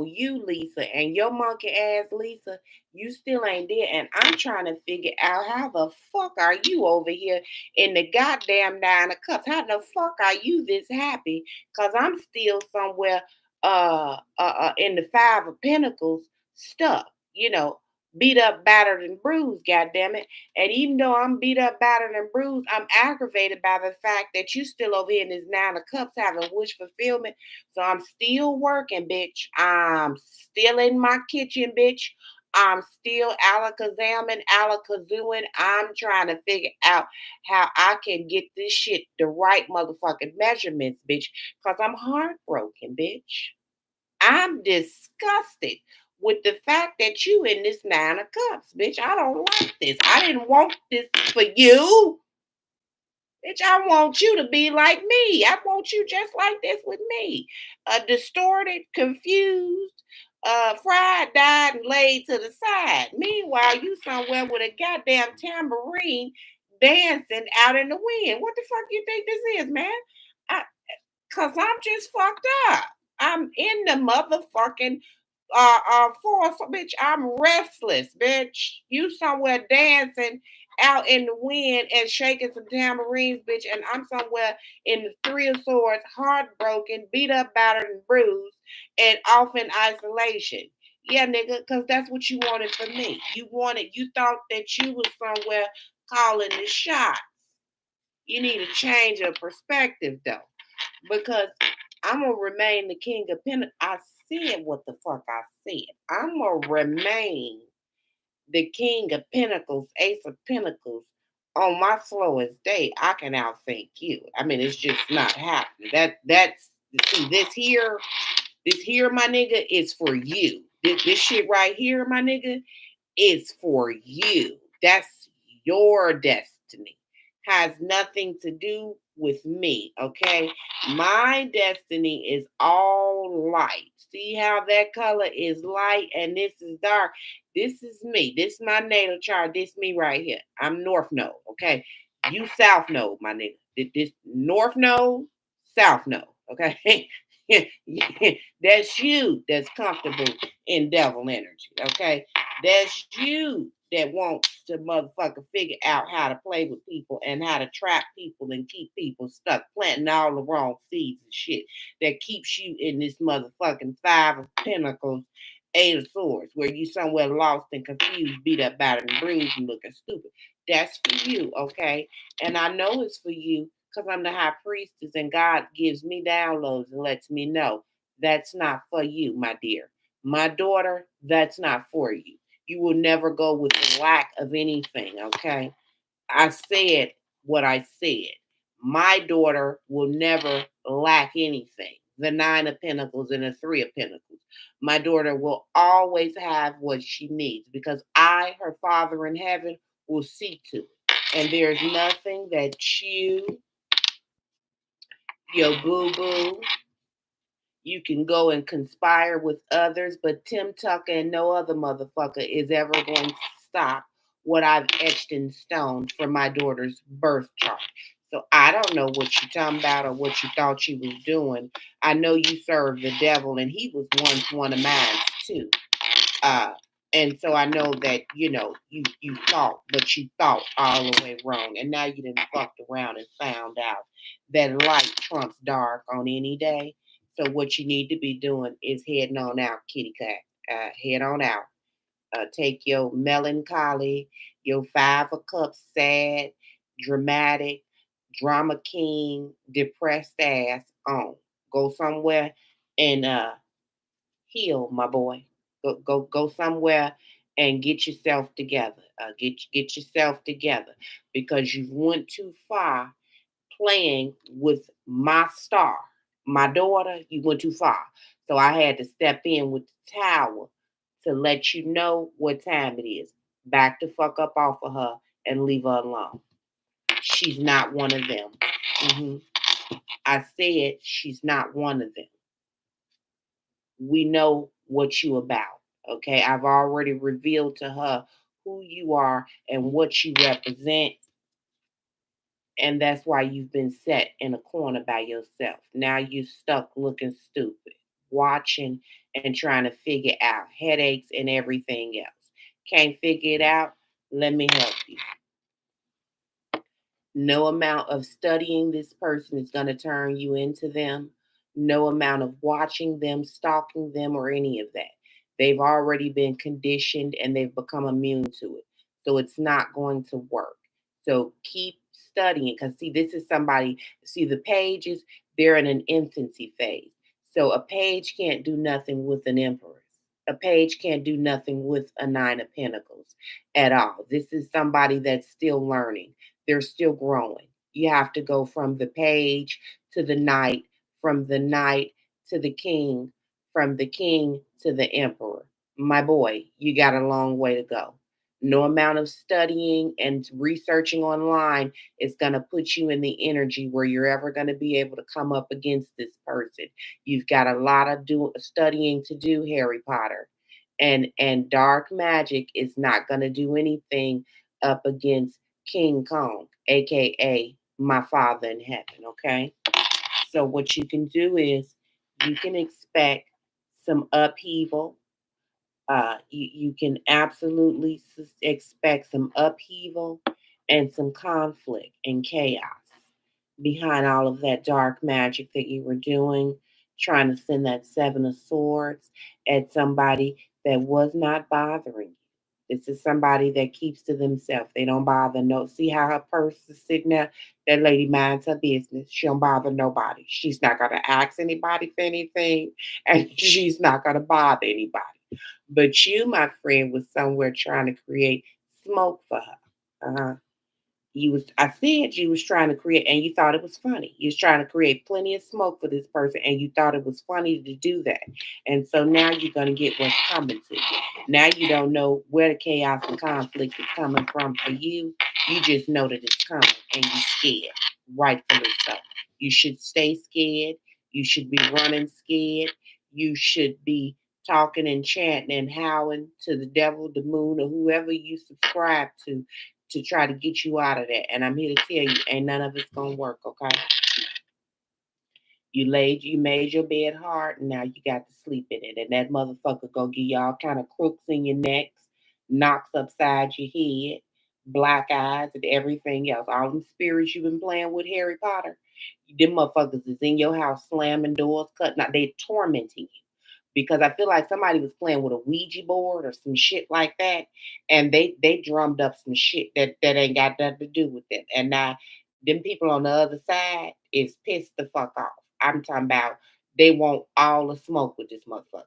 you, Lisa, and your monkey ass Lisa. You still ain't there, and I'm trying to figure out how the fuck are you over here in the goddamn 9 of Cups? How the fuck are you this happy? Cause I'm still somewhere in the 5 of Pentacles stuck. You know, beat up, battered, and bruised. Goddamn it! And even though I'm beat up, battered, and bruised, I'm aggravated by the fact that you still over here in this 9 of Cups having wish fulfillment. So I'm still working, bitch. I'm still in my kitchen, bitch. I'm still alakazamming, alakazooing. I'm trying to figure out how I can get this shit the right motherfucking measurements, bitch. Because I'm heartbroken, bitch. I'm disgusted with the fact that you in this 9 of Cups, bitch. I don't like this. I didn't want this for you. Bitch, I want you to be like me. I want you just like this with me. Distorted, confused, fried, dyed, and laid to the side. Meanwhile, you somewhere with a goddamn tambourine dancing out in the wind. What the fuck you think this is, man? Cause I'm just fucked up. I'm in the motherfucking force, bitch. I'm restless, bitch. You somewhere dancing out in the wind and shaking some tambourines, bitch, and I'm somewhere in the 3 of Swords, heartbroken, beat up, battered, and bruised, and off in isolation. Yeah, nigga, because that's what you wanted from me. You thought that you was somewhere calling the shots. You need a change of perspective, though, because I'm gonna remain the king of pentacles. I said what the fuck I said. I'm gonna remain the king of pentacles, ace of pentacles. On my slowest day, I can outthink you. I mean, it's just not happening. That's see this here, my nigga, is for you. This shit right here, my nigga, is for you. That's your destiny. Has nothing to do with me, okay? My destiny is all light. See how that color is light and this is dark? This is me. This is my natal chart. This me right here. I'm North Node, okay? You South Node, my nigga. This North Node, South Node, okay? That's you that's comfortable in devil energy, okay? That's you that wants to motherfucker figure out how to play with people and how to trap people and keep people stuck, planting all the wrong seeds and shit that keeps you in this motherfucking 5 of Pentacles, 8 of Swords, where you somewhere lost and confused, beat up, battered, and bruised, and looking stupid. That's for you, okay? And I know it's for you because I'm the high priestess and God gives me downloads and lets me know that's not for you, my dear. My daughter, that's not for you. You will never go with the lack of anything, okay? I said what I said. My daughter will never lack anything. The 9 of Pentacles and the 3 of Pentacles. My daughter will always have what she needs because I, her Father in heaven, will see to it. And there's nothing that you, your boo boo, You can go and conspire with others, but Tim Tucker and no other motherfucker is ever going to stop what I've etched in stone from my daughter's birth chart. So I don't know what you're talking about or what you thought you was doing. I know you served the devil, and he was once one of mine too. Uh, and so I know that you thought, but you thought all the way wrong, and now you done fucked around and found out that light trumps dark on any day. So what you need to be doing is heading on out, kitty cat. Head on out. Take your melancholy, your five of cups, sad, dramatic, drama king, depressed ass on. Go somewhere and heal, my boy. Go somewhere and get yourself together. Get yourself together because you went too far playing with my star, my daughter. You went too far, so I had to step in with the tower to let you know what time it is. Back the fuck up off of her and leave her alone. She's not one of them. hmm I said she's not one of them. We know what you about. Okay, I've already revealed to her who you are and what you represent, and that's why you've been set in a corner by yourself. Now you stuck looking stupid, watching and trying to figure out headaches and everything else. Can't figure it out? Let me help you. No amount of studying this person is going to turn you into them. No amount of watching them, stalking them, or any of that. They've already been conditioned and they've become immune to it. So it's not going to work. So keep studying because, see, this is somebody, see, the pages, they're in an infancy phase. So a page can't do nothing with an empress. A page can't do nothing with a nine of pentacles at all. This is somebody that's still learning, they're still growing. You have to go from the page to the knight, from the knight to the king, from the king to the emperor. My boy, you got a long way to go. No amount of studying and researching online is going to put you in the energy where you're ever going to be able to come up against this person. You've got a lot of studying to do, Harry Potter. And dark magic is not going to do anything up against King Kong, aka my father in heaven, okay? So what you can do is you can expect some upheaval. You can absolutely expect some upheaval and some conflict and chaos behind all of that dark magic that you were doing, trying to send that seven of swords at somebody that was not bothering you. This is somebody that keeps to themselves. They don't bother no. See how her purse is sitting there? That lady minds her business. She don't bother nobody. She's not gonna ask anybody for anything, and she's not gonna bother anybody. But you, my friend, was somewhere trying to create smoke for her. Uh-huh. I said you was trying to create, and you thought it was funny. You was trying to create plenty of smoke for this person, and you thought it was funny to do that. And so now you're gonna get what's coming to you. Now you don't know where the chaos and conflict is coming from for you. You just know that it's coming, and you're scared, rightfully so. You should stay scared. You should be running scared. You should be talking and chanting and howling to the devil, the moon, or whoever you subscribe to try to get you out of that. And I'm here to tell you, ain't none of it's gonna work, okay? You made your bed hard, and now you got to sleep in it. And that motherfucker gonna give you all kind of crooks in your necks, knocks upside your head, black eyes, and everything else. All them spirits you've been playing with, Harry Potter, them motherfuckers is in your house slamming doors, cutting out, they tormenting you because I feel like somebody was playing with a Ouija board or some shit like that, and they drummed up some shit that ain't got nothing to do with them. And now them people on the other side is pissed the fuck off. I'm talking about they want all the smoke with this motherfucker.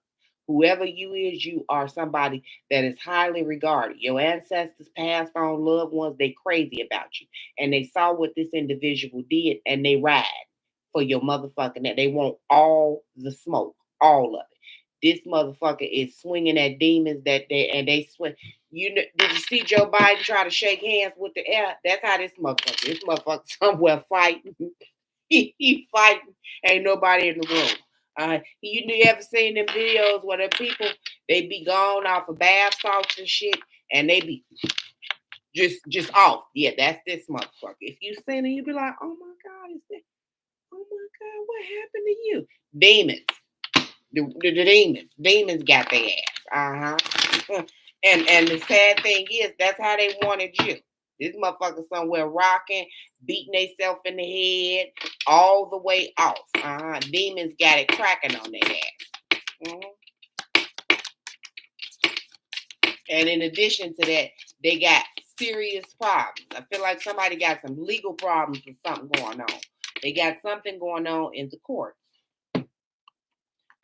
Whoever you is, you are somebody that is highly regarded. Your ancestors, passed on, loved ones, they crazy about you. And they saw what this individual did and they ride for your motherfucking that. They want all the smoke, all of it. This motherfucker is swinging at demons that they swing. Did you see Joe Biden try to shake hands with the air? That's how this motherfucker. This motherfucker somewhere fighting. He fighting. Ain't nobody in the room. You ever seen them videos where the people they be gone off of bath salts and shit, and they be just off. Yeah, that's this motherfucker. If you seen it, you be like, oh my god, is that? Oh my god, what happened to you? Demons. The demons got their ass. And the sad thing is, that's how they wanted you. This motherfucker somewhere rocking, beating themselves in the head, all the way off. Demons got it cracking on their ass. And in addition to that, they got serious problems. I feel like somebody got some legal problems or something going on. They got something going on in the court.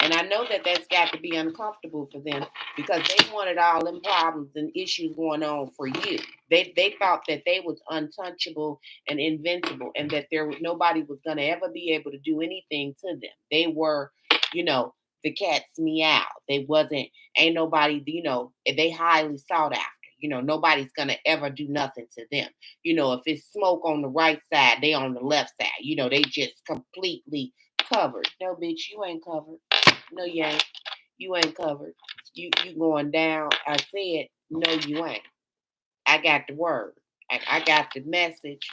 And I know that that's got to be uncomfortable for them because they wanted all them problems and issues going on for you. They thought that they was untouchable and invincible and that nobody was going to ever be able to do anything to them. They were, the cat's meow. Ain't nobody, they highly sought after. Nobody's going to ever do nothing to them. If it's smoke on the right side, they on the left side. They just completely covered. No, bitch, you ain't covered. No, you ain't. You ain't covered. You going down. I said, no, you ain't. I got the word. I got the message.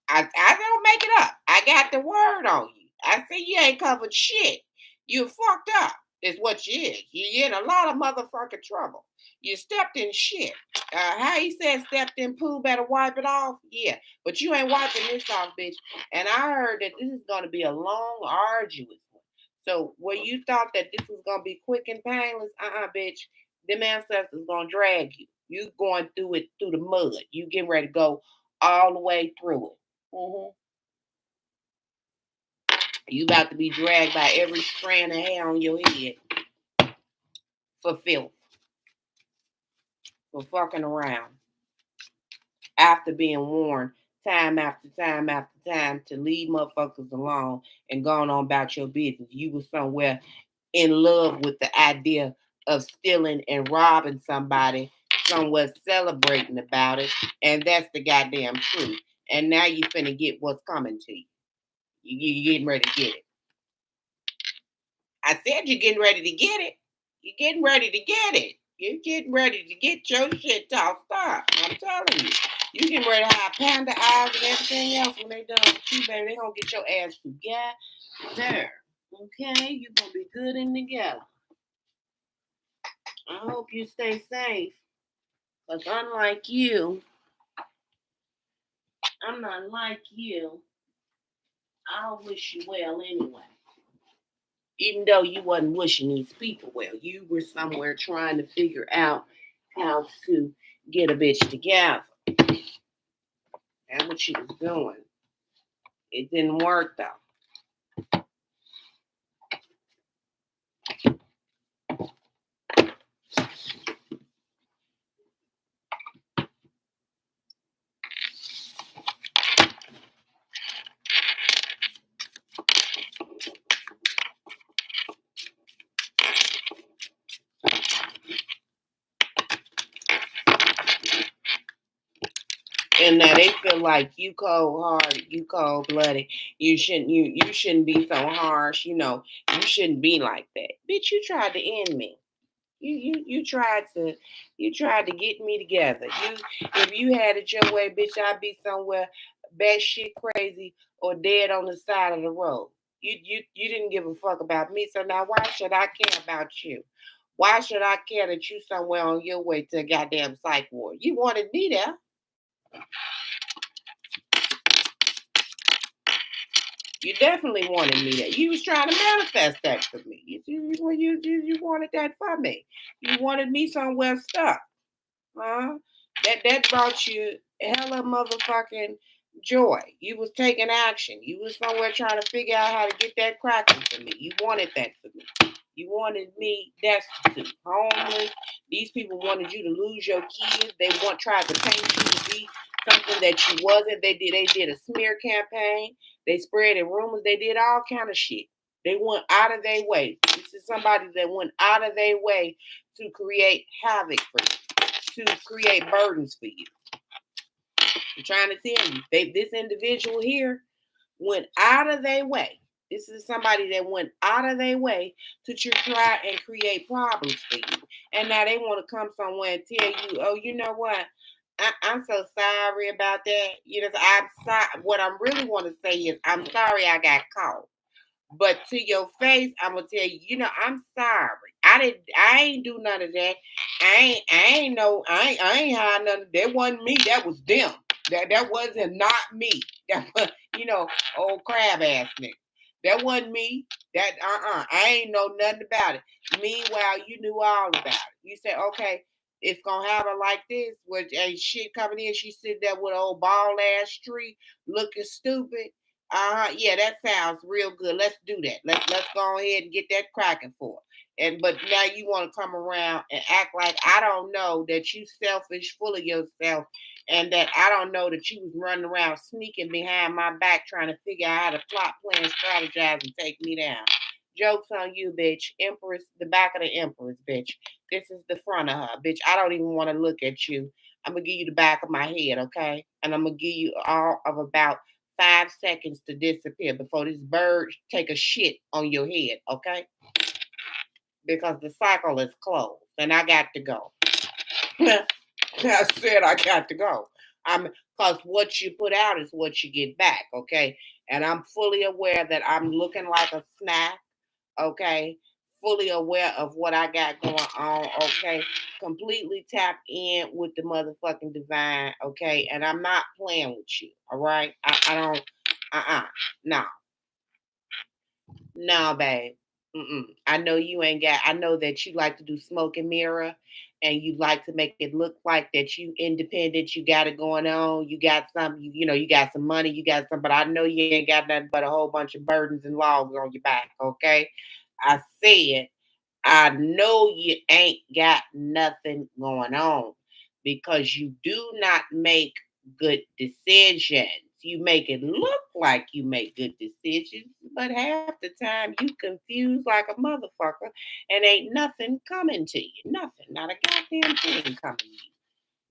I don't make it up. I got the word on you. I said you ain't covered shit. You fucked up. Is what you is. You're in a lot of motherfucking trouble. You stepped in shit. How he said stepped in poo, better wipe it off? Yeah. But you ain't wiping this off, bitch. And I heard that this is going to be a long, arduous one. So where you thought that this was going to be quick and painless, bitch, them ancestors going to drag you. You going through it through the mud. You getting ready to go all the way through it. You about to be dragged by every strand of hair on your head for filth, for fucking around. After being warned time after time after time to leave motherfuckers alone and going on about your business. You was somewhere in love with the idea of stealing and robbing somebody, somewhere celebrating about it, and that's the goddamn truth. And now you finna get what's coming to you. You getting ready to get it. I said you're getting ready to get it. You're getting ready to get it. You're getting ready to get your shit tossed up. I'm telling you. You getting ready to have panda eyes and everything else when they done with you, baby. They gonna get your ass together. Okay? You're gonna be good and together. I hope you stay safe. Because unlike you, I'm not like you. I'll wish you well anyway. Even though you wasn't wishing these people well, you were somewhere trying to figure out how to get a bitch together. That's what she was doing. It didn't work though. And now they feel like you cold-hearted, you cold-blooded. You shouldn't be so harsh. You shouldn't be like that. Bitch, you tried to end me. You tried to get me together. If you had it your way, bitch, I'd be somewhere batshit crazy or dead on the side of the road. You didn't give a fuck about me, so now why should I care about you? Why should I care that you somewhere on your way to a goddamn psych ward? You wanted me there. You definitely wanted me there. You was trying to manifest that for me. You wanted that for me. You wanted me somewhere stuck. That brought you hella motherfucking joy. You was taking action. You was somewhere trying to figure out how to get that cracking for me. You wanted that for me. You wanted me destitute, homeless. These people wanted you to lose your kids. They tried to paint you to be something that you wasn't. They did a smear campaign. They spread rumors. They did all kind of shit. They went out of their way. This is somebody that went out of their way to create havoc for you, to create burdens for you. I'm trying to tell you, this individual here went out of their way. This is somebody that went out of their way to try and create problems for you. And now they want to come somewhere and tell you, oh, you know what? I'm so sorry about that. You know, I'm sorry. What I really want to say is, I'm sorry I got caught. But to your face, I'm gonna tell you, you know, I'm sorry. I ain't do none of that. I ain't had none. That wasn't me. That was them. That wasn't not me. That was, you know, old crab ass nigga. That wasn't me. That I ain't know nothing about it. Meanwhile, you knew all about it. You said, okay, it's gonna happen like this, with ain't shit coming in. She sit there with an old bald ass tree looking stupid. Yeah, that sounds real good. Let's do that. Let's go ahead and get that cracking for it. And but now you want to come around and act like I don't know that you selfish, full of yourself, and that I don't know that you was running around sneaking behind my back trying to figure out how to plot, plan, strategize, and take me down. Jokes on you, bitch. Empress, the back of the Empress, bitch. This is the front of her, bitch. I don't even want to look at you. I'm gonna give you the back of my head, okay? And I'm gonna give you all of about 5 seconds to disappear before this bird take a shit on your head, okay? Because the cycle is closed and I got to go. I said I got to go. I'm because what you put out is what you get back, okay? And I'm fully aware that I'm looking like a snack, okay? Fully aware of what I got going on, okay? Completely tapped in with the motherfucking divine, okay? And I'm not playing with you, all right? I don't, no, no, babe. I know you ain't got, I know that you like to do smoke and mirror and you like to make it look like that you independent, you got it going on, you got some, you know, you got some money, you got some, but I know you ain't got nothing but a whole bunch of burdens and logs on your back, okay? I said, I know you ain't got nothing going on because you do not make good decisions. You make it look like you make good decisions, but half the time you confused like a motherfucker and ain't nothing coming to you. Nothing. Not a goddamn thing coming to you.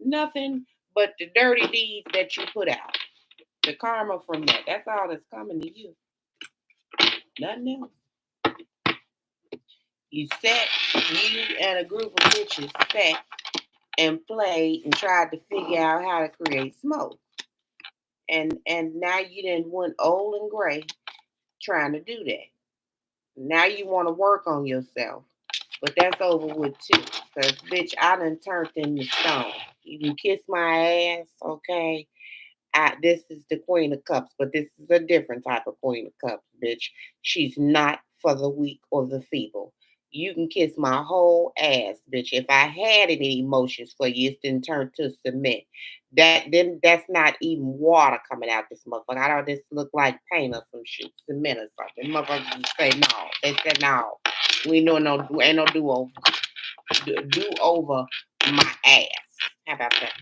Nothing but the dirty deeds that you put out. The karma from that. That's all that's coming to you. Nothing else. You sat, you and a group of bitches sat and played and tried to figure out how to create smoke. And now you didn't went old and gray trying to do that. Now you want to work on yourself. But that's over with too. Cause bitch, I done turned into stone. You can kiss my ass, okay? This is the Queen of Cups, but this is a different type of Queen of Cups, bitch. She's not for the weak or the feeble. You can kiss my whole ass, bitch. If I had any emotions for you, it's then turned to cement. That's not even water coming out this motherfucker. I don't just look like paint or some shit, cement or something. Motherfuckers just say no. They said no. We know no ain't no do over. Do over my ass. How about that?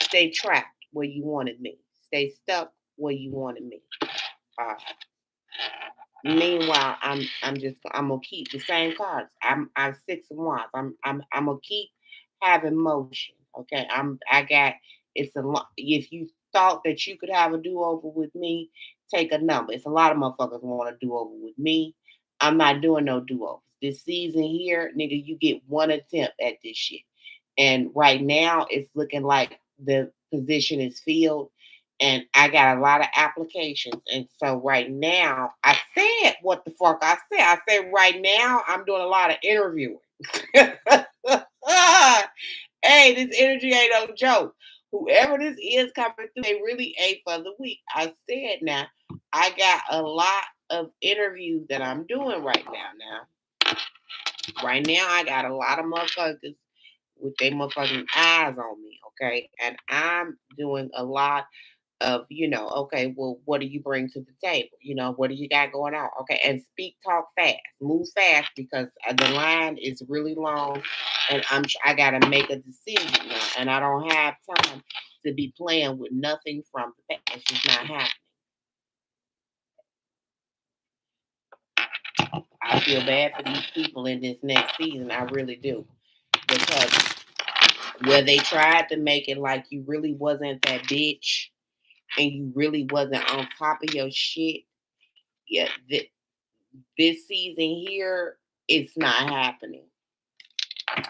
Stay trapped where you wanted me. Stay stuck where you wanted me. Uh, Meanwhile, I'm gonna keep the same cards. I'm 6 of Wands. I'm gonna keep having motion. Okay. I got it's a lot. If you thought that you could have a do over with me, take a number. It's a lot of motherfuckers want to do over with me. I'm not doing no do overs. This season here, nigga, you get one attempt at this shit. And right now, it's looking like the position is filled and I got a lot of applications. And so right now, I said what the fuck I said. I said right now I'm doing a lot of interviewing. Hey, this energy ain't no joke. Whoever this is coming through, they really ain't for the week. I said now, I got a lot of interviews that I'm doing right now. Right now, I got a lot of motherfuckers with their motherfucking eyes on me, okay? And I'm doing a lot of, okay, well, what do you bring to the table? What do you got going on? Okay, and speak, talk fast, move fast because the line is really long, and I gotta make a decision now, and I don't have time to be playing with nothing from the past. It's just not happening. I feel bad for these people in this next season. I really do because where they tried to make it like you really wasn't that bitch and you really wasn't on top of your shit, yeah, this season here, it's not happening.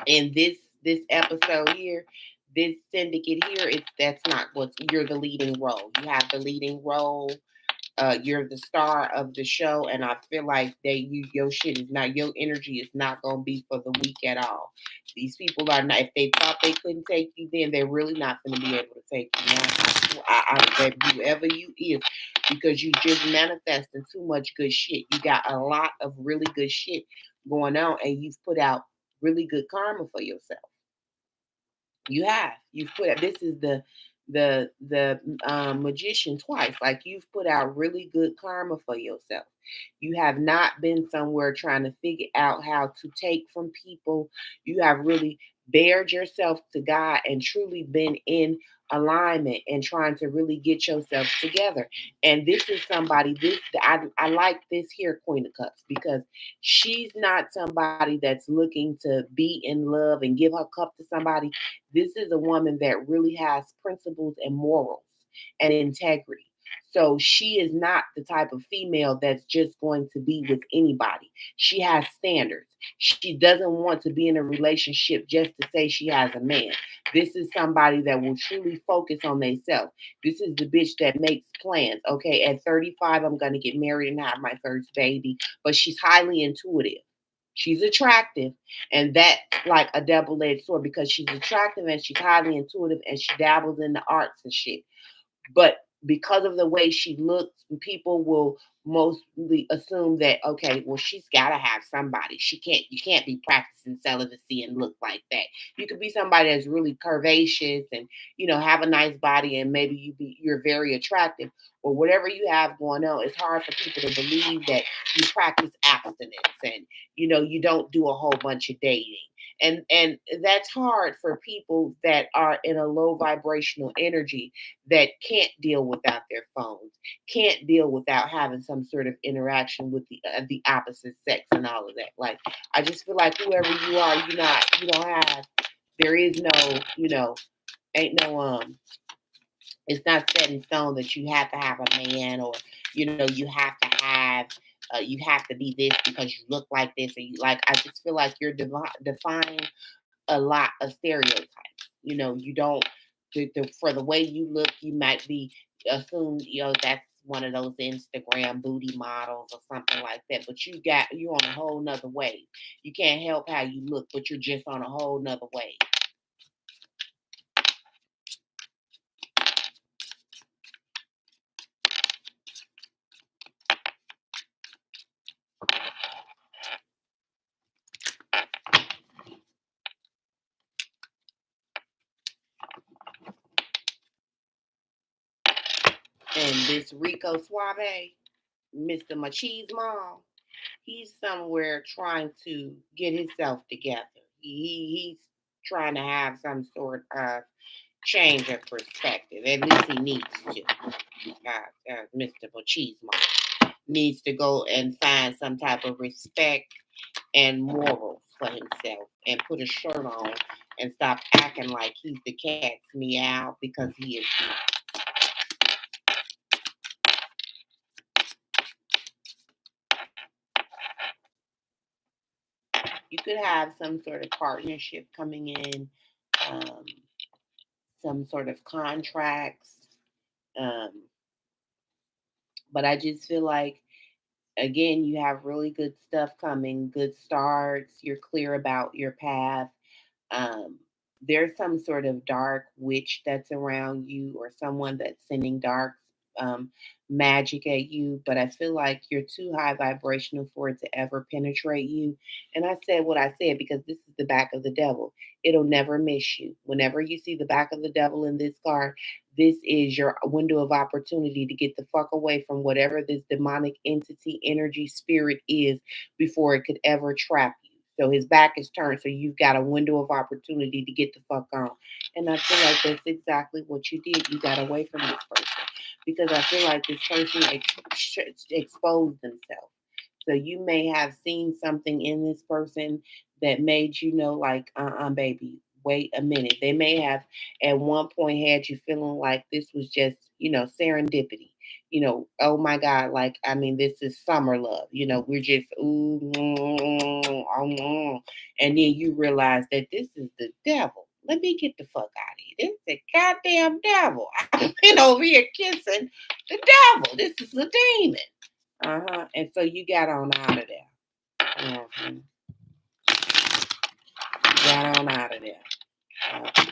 And this episode here, this syndicate here, it's that's not what you're the leading role. You have the leading role. You're the star of the show, and I feel like your shit is not, your energy is not gonna be for the weak at all. These people are not. If they thought they couldn't take you, then they're really not gonna be able to take you now. I bet whoever you is, because you just manifesting too much good shit. You got a lot of really good shit going on, and you've put out really good karma for yourself. You have. You've put out, this is the magician twice. Like, you've put out really good karma for yourself. You have not been somewhere trying to figure out how to take from people. You have really bared yourself to God and truly been in alignment and trying to really get yourself together. And this is somebody, I like this here Queen of Cups, because she's not somebody that's looking to be in love and give her cup to somebody. This is a woman that really has principles and morals and integrity. So she is not the type of female that's just going to be with anybody. She has standards. She doesn't want to be in a relationship just to say she has a man. This is somebody that will truly focus on themselves. This is the bitch that makes plans. Okay, at 35, I'm going to get married and have my first baby. But she's highly intuitive. She's attractive, and that's like a double-edged sword, because she's attractive and she's highly intuitive and she dabbles in the arts and shit. But because of the way she looks, people will mostly assume that, okay, well, she's got to have somebody. You can't be practicing celibacy and look like that. You could be somebody that's really curvaceous and, have a nice body, and maybe you're very attractive, or whatever you have going on. It's hard for people to believe that you practice abstinence and, you don't do a whole bunch of dating. And that's hard for people that are in a low vibrational energy, that can't deal without their phones, can't deal without having some sort of interaction with the opposite sex and all of that. Like, I just feel like whoever you are, you don't have. There is no, ain't no it's not set in stone that you have to have a man, or you have to have you have to be this because you look like this, or you like. I just feel like you're defying a lot of stereotypes. You don't, for the way you look, you might be assumed, that's one of those Instagram booty models or something like that. But you're on a whole nother way. You can't help how you look, but you're just on a whole nother way. And this Rico Suave, Mr. Machismo, he's somewhere trying to get himself together. He's trying to have some sort of change of perspective. At least he needs to. Mr. Machismo needs to go and find some type of respect and morals for himself, and put a shirt on and stop acting like he's the cat's meow, because he is not. You could have some sort of partnership coming in, um, some sort of contracts. Um, but I just feel like, again, you have really good stuff coming, good starts. You're clear about your path. um, there's some sort of dark witch that's around you, or someone that's sending dark um, magic at you. But I feel like you're too high vibrational for it to ever penetrate you. And I said what I said because this is the back of the devil. It'll never miss you. Whenever you see the back of the devil in this card, this is your window of opportunity to get the fuck away from whatever this demonic entity, energy, spirit is, before it could ever trap you. So his back is turned. So you've got a window of opportunity to get the fuck on. And I feel like that's exactly what you did. You got away from this person, because I feel like this person exposed themselves. So you may have seen something in this person that made you know, like, baby, wait a minute. They may have at one point had you feeling like this was just, serendipity. Oh my God, like, I mean, this is summer love. We're just, ooh, and then you realize that this is the devil. Let me get the fuck out of here. This is the goddamn devil. I've been over here kissing the devil. This is a demon. And so you got on out of there. Mhm. Got on out of there.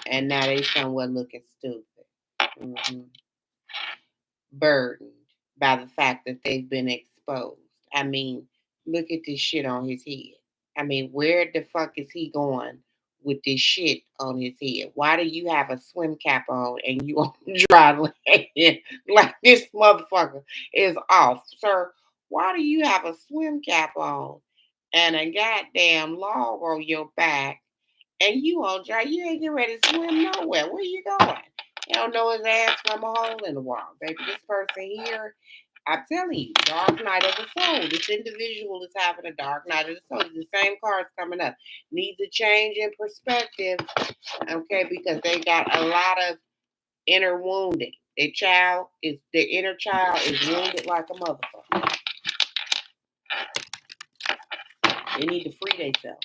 And now they somewhere looking stupid. hmm Burdened by the fact that they've been exposed. I mean, look at this shit on his head. I mean, where the fuck is he going with this shit on his head? Why do you have a swim cap on and you on dry land like this motherfucker is off, sir? Why do you have a swim cap on and a goddamn log on your back and you on dry? You ain't getting ready to swim nowhere. Where you going? You don't know his ass from a hole in the wall, baby. This person here, I'm telling you, dark night of the soul. This individual is having a dark night of the soul. The same card's coming up. Needs a change in perspective, okay, because they got a lot of inner wounding. Their inner child is wounded like a motherfucker. They need to free themselves.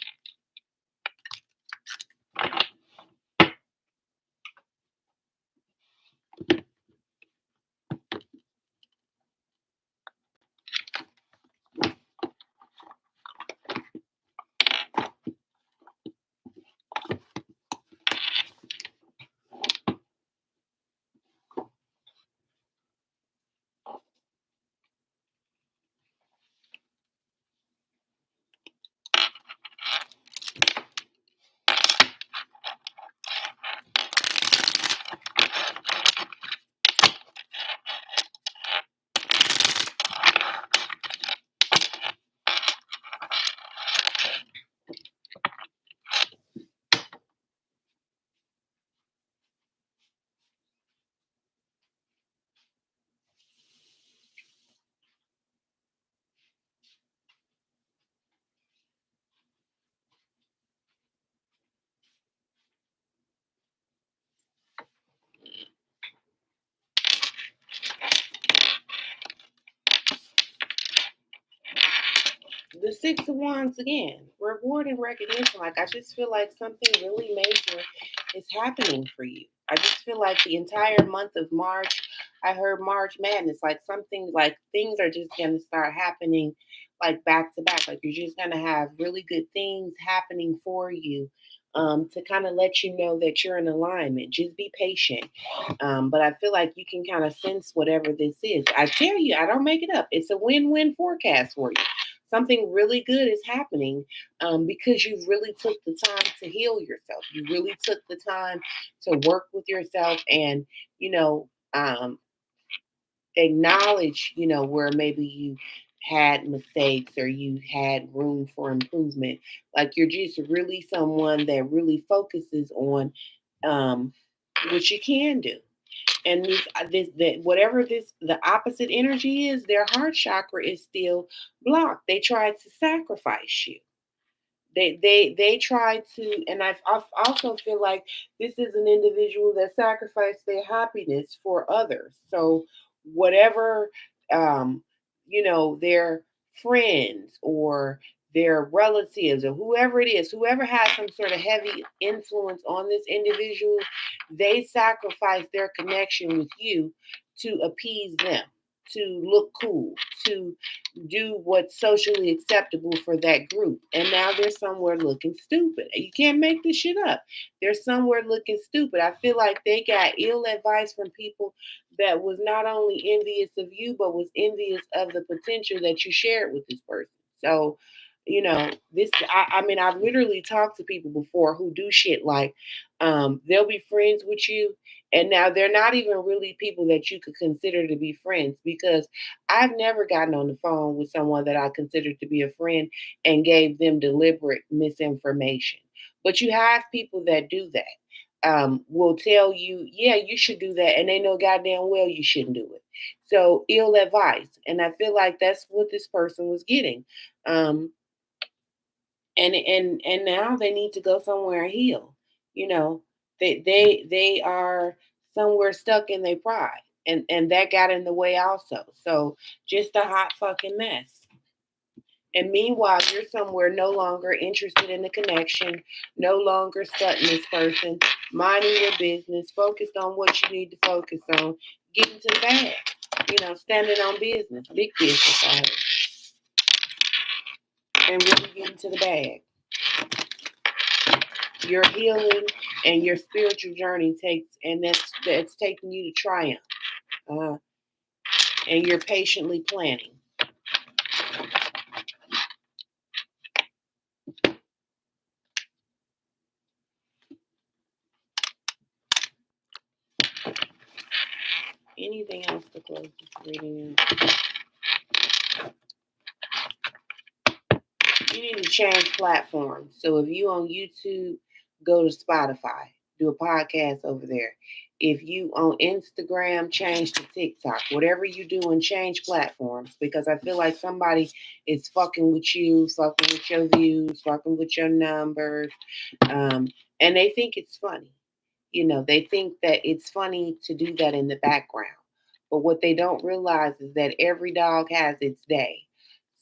The Six of Wands again, reward and recognition. Like, I just feel like something really major is happening for you. I just feel like the entire month of March, I heard March Madness, like something like things are just going to start happening like back to back. Like, you're just going to have really good things happening for you. To kind of let you know that you're in alignment. Just be patient. But I feel like you can kind of sense whatever this is. I tell you, I don't make it up. It's a win-win forecast for you. Something really good is happening because you really took the time to heal yourself. You really took the time to work with yourself and, you know, um, acknowledge, where maybe you had mistakes or you had room for improvement. Like, you're just really someone that really focuses on um, what you can do. And whatever the opposite energy is, their heart chakra is still blocked. They tried to sacrifice you. They try to, and I also feel like this is an individual that sacrificed their happiness for others. So whatever, um, their friends or their relatives or whoever it is, whoever has some sort of heavy influence on this individual, they sacrifice their connection with you to appease them, to look cool, to do what's socially acceptable for that group. And now they're somewhere looking stupid. You can't make this shit up. They're somewhere looking stupid. I feel like they got ill advice from people that was not only envious of you, but was envious of the potential that you shared with this person. So, I mean, I've literally talked to people before who do shit like they'll be friends with you. And now they're not even really people that you could consider to be friends because I've never gotten on the phone with someone that I considered to be a friend and gave them deliberate misinformation. But you have people that do that. Will tell you, yeah, you should do that, and they know goddamn well you shouldn't do it. So ill advice, and I feel like that's what this person was getting. Um, and now they need to go somewhere and heal. You know, they are somewhere stuck in their pride. And that got in the way also. So just a hot fucking mess. And meanwhile, you're somewhere no longer interested in the connection, no longer studying this person, minding your business, focused on what you need to focus on, getting to the bag. Standing on business, big business, and really getting to the bag. Your healing and your spiritual journey that's taking you to triumph, uh, and you're patiently planning. Anything else to close this reading out? You need to change platforms. So if you on YouTube, go to Spotify. Do a podcast over there. If you on Instagram, change to TikTok. Whatever you do and change platforms, because I feel like somebody is fucking with you, fucking with your views, fucking with your numbers, and they think it's funny. They think that it's funny to do that in the background. But what they don't realize is that every dog has its day.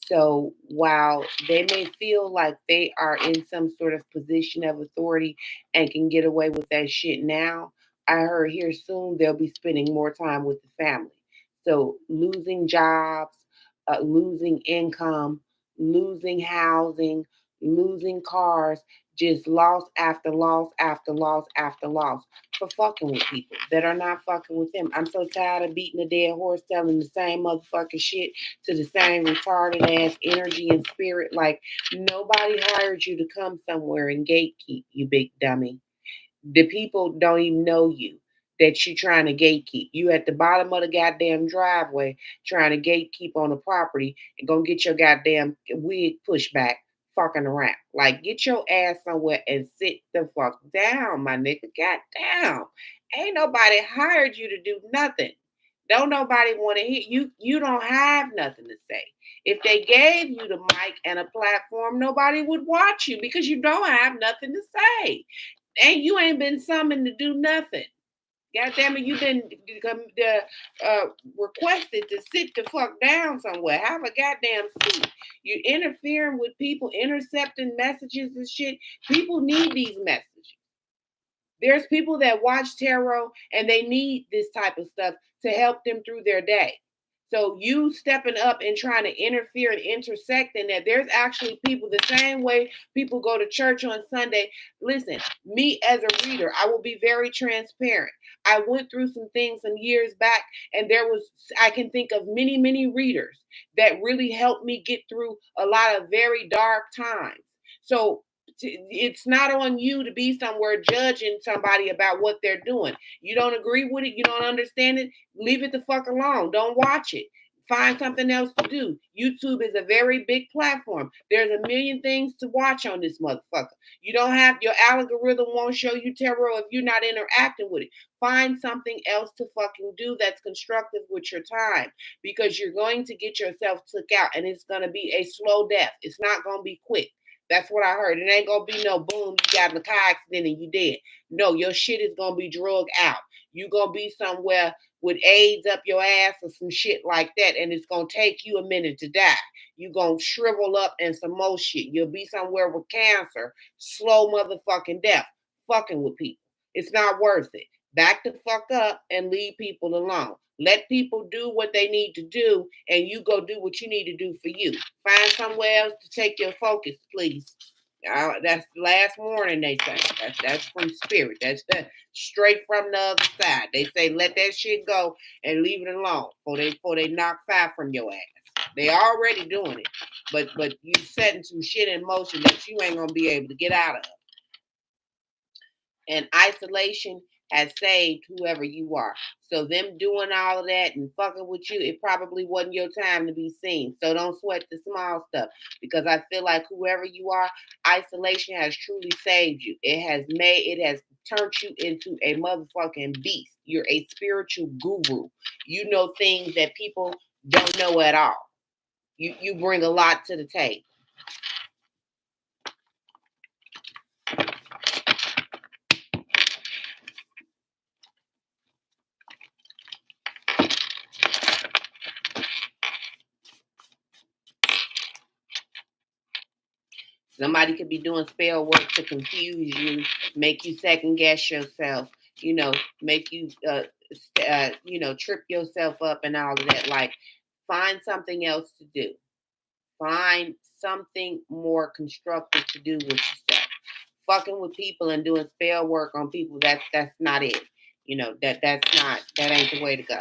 So while they may feel like they are in some sort of position of authority and can get away with that shit now, I heard here soon they'll be spending more time with the family. So losing jobs, losing income, losing housing, losing cars, just loss after loss after loss after loss for fucking with people that are not fucking with them. I'm so tired of beating a dead horse, telling the same motherfucking shit to the same retarded ass energy and spirit. Like, nobody hired you to come somewhere and gatekeep, you big dummy. The people don't even know you that you trying to gatekeep. You at the bottom of the goddamn driveway trying to gatekeep on the property and gonna get your goddamn wig pushed back, fucking around. Like, get your ass somewhere and sit the fuck down, my nigga. Goddamn. Ain't nobody hired you to do nothing. Don't nobody want to hear you. You don't have nothing to say. If they gave you the mic and a platform, nobody would watch you because you don't have nothing to say. And you ain't been summoned to do nothing. God damn it, you've been requested to sit the fuck down somewhere. Have a goddamn seat. You interfering with people, intercepting messages and shit. People need these messages. There's people that watch tarot and they need this type of stuff to help them through their day. So you stepping up and trying to interfere and intersect in that, there's actually people the same way people go to church on Sunday. Listen, me as a reader, I will be very transparent. I went through some things some years back, and I can think of many, many readers that really helped me get through a lot of very dark times. So it's not on you to be somewhere judging somebody about what they're doing. You don't agree with it, you don't understand it, leave it the fuck alone. Don't watch it. Find something else to do. YouTube is a very big platform. There's a million things to watch on this motherfucker. You don't have your algorithm won't show you tarot if you're not interacting with it. Find something else to fucking do that's constructive with your time, because you're going to get yourself took out, and it's going to be a slow death. It's not going to be quick. That's what I heard. It ain't gonna be no boom, you got in a car accident and you dead. No, your shit is gonna be drugged out. You gonna be somewhere with AIDS up your ass or some shit like that, and it's gonna take you a minute to die. You gonna shrivel up and some more shit. You'll be somewhere with cancer, slow motherfucking death, fucking with people. It's not worth it. Back the fuck up and leave people alone. Let people do what they need to do, and you go do what you need to do for you. Find somewhere else to take your focus, please. That's the last warning they say. That's from spirit. That's straight from the other side. They say let that shit go and leave it alone before they knock fire from your ass. They already doing it, but you setting some shit in motion that you ain't gonna be able to get out of. And isolation has saved whoever you are. So them doing all of that and fucking with you, it probably wasn't your time to be seen. So don't sweat the small stuff, because I feel like whoever you are, isolation has truly saved you. It has turned you into a motherfucking beast. You're a spiritual guru. You know things that people don't know at all. You bring a lot to the table. Somebody could be doing spell work to confuse you, make you second guess yourself, make you, trip yourself up and all of that. Like, find something else to do. Find something more constructive to do with yourself. Fucking with people and doing spell work on people, that's not it. That ain't the way to go.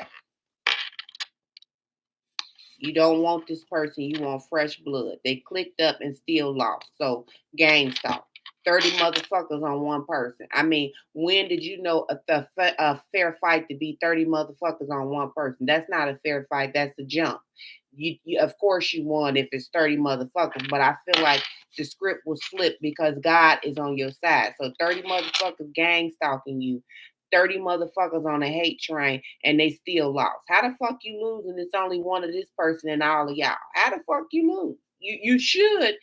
You don't want this person. You want fresh blood. They clicked up and still lost. So game stop. 30 motherfuckers on one person. I mean, when did you know a fair fight to be 30 motherfuckers on one person? That's not a fair fight. That's a jump. You of course you won if it's 30 motherfuckers, but I feel like the script was flipped because God is on your side. So 30 motherfuckers gang stalking you, 30 motherfuckers on a hate train, and they still lost. How the fuck you lose and it's only one of this person and all of y'all? How the fuck you lose? You should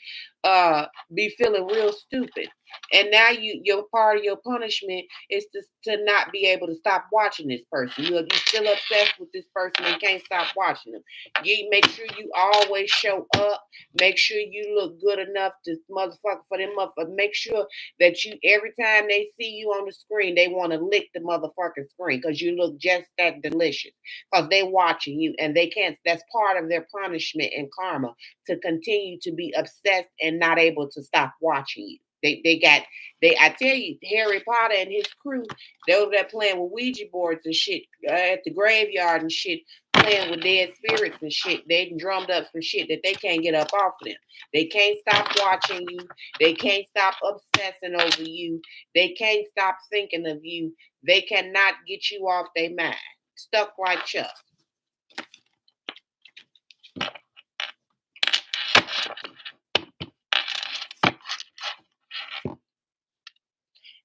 be feeling real stupid. And now your part of your punishment is to not be able to stop watching this person. You're still obsessed with this person and can't stop watching them. You make sure you always show up. Make sure you look good enough to motherfucker for them motherfucker. Make sure that you every time they see you on the screen, they want to lick the motherfucking screen because you look just that delicious. Because they watching you and they can't. That's part of their punishment and karma to continue to be obsessed and not able to stop watching you. I tell you, Harry Potter and his crew, they over there playing with Ouija boards and shit at the graveyard and shit, playing with dead spirits and shit. They drummed up some shit that they can't get up off of them. They can't stop watching you. They can't stop obsessing over you. They can't stop thinking of you. They cannot get you off their mind. Stuck like Chuck.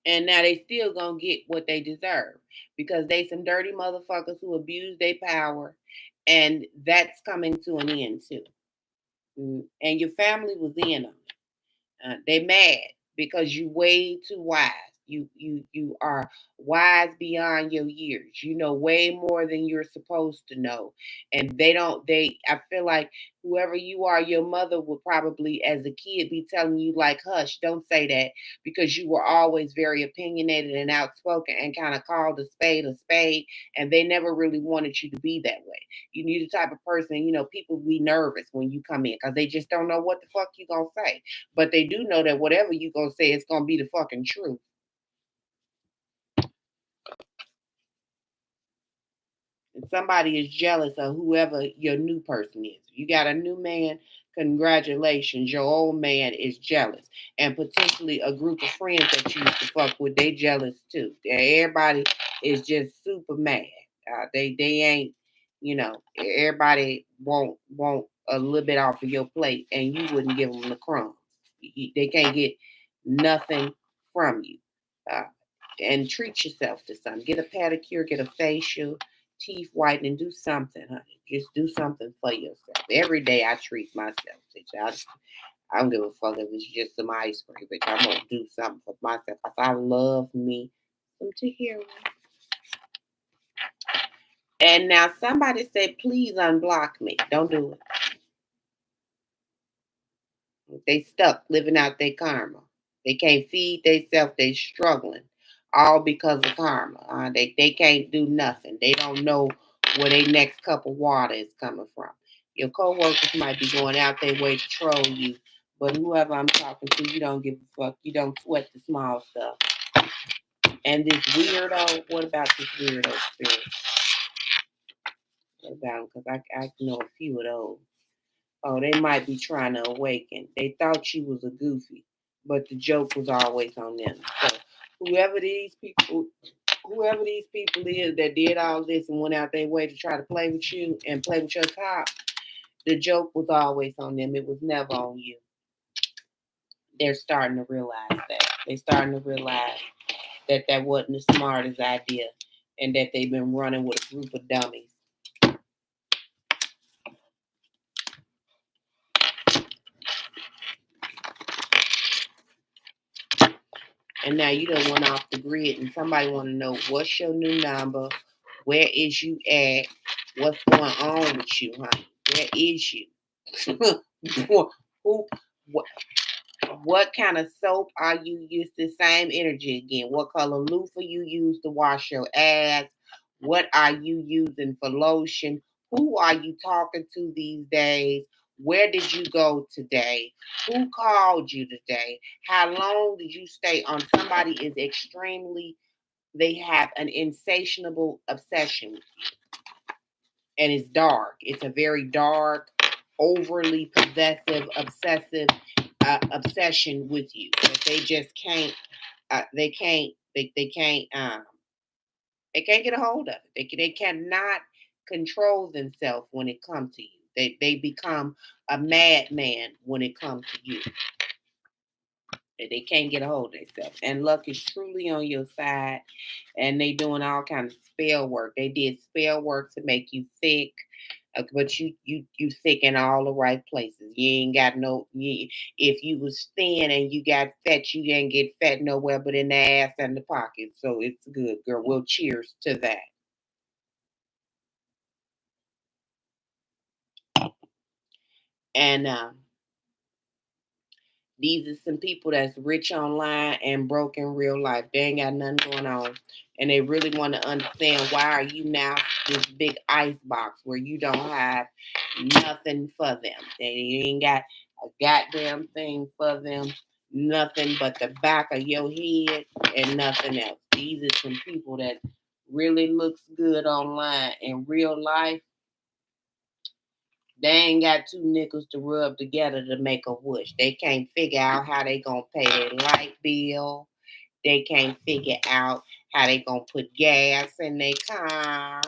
And now they still gonna get what they deserve because they some dirty motherfuckers who abuse their power, and that's coming to an end too. And your family was in on it. They mad because you way too wise. You are wise beyond your years. You know way more than you're supposed to know. And they don't they I feel like whoever you are, your mother would probably as a kid be telling you like, hush, don't say that, because you were always very opinionated and outspoken and kind of called a spade, and they never really wanted you to be that way. You need the type of person, people be nervous when you come in because they just don't know what the fuck you gonna say. But they do know that whatever you gonna say, it's gonna be the fucking truth. And somebody is jealous of whoever your new person is. You got a new man, congratulations. Your old man is jealous. And potentially a group of friends that you used to fuck with, they jealous too. Everybody is just super mad. They ain't, everybody want a little bit off of your plate and you wouldn't give them the crumbs. They can't get nothing from you. Uh, and treat yourself to something. Get a pedicure, get a facial, teeth whitening, do something, honey. Just do something for yourself. Every day I treat myself. I don't give a fuck if it's just some ice cream, but I'm gonna do something for myself because I love me some Tahira. And now somebody said, please unblock me. Don't do it. They stuck living out their karma. They can't feed themselves. They struggling. All because of karma. They can't do nothing. They don't know where their next cup of water is coming from. Your coworkers might be going out their way to troll you, but whoever I'm talking to, you don't give a fuck. You don't sweat the small stuff. And this weirdo, what about this weirdo spirit? What about him? Because I know a few of those. Oh, they might be trying to awaken. They thought you was a goofy, but the joke was always on them. So whoever these people is that did all this and went out their way to try to play with you and play with your top, the joke was always on them. It was never on you. They're starting to realize that. They're starting to realize that that wasn't the smartest idea and that they've been running with a group of dummies. And now you done went off the grid and somebody want to know what's your new number, where is you at, what's going on with you, honey? Where is you? Who? What? What kind of soap are you using? The same energy again. What color loofah you use to wash your ass? What are you using for lotion? Who are you talking to these days? Where did you go today? Who called you today? How long did you stay on? Somebody is extremely, they have an insatiable obsession, and it's dark. It's a very dark, overly possessive, obsessive obsession with you that they just can't. They can't. They can't. They can't get a hold of it. They cannot control themselves when it comes to you. They become a madman when it comes to you. They can't get a hold of themselves. And luck is truly on your side. And they doing all kinds of spell work. They did spell work to make you thick. But you thick in all the right places. You ain't got no. If you was thin and you got fat, you ain't get fat nowhere but in the ass and the pocket. So it's good, girl. Well, cheers to that. And these are some people that's rich online and broke in real life. They ain't got nothing going on. And they really want to understand, why are you now this big ice box where you don't have nothing for them? They ain't got a goddamn thing for them. Nothing but the back of your head and nothing else. These are some people that really looks good online. In real life, they ain't got two nickels to rub together to make a wish. They can't figure out how they gonna pay their light bill. They can't figure out how they gonna put gas in their car.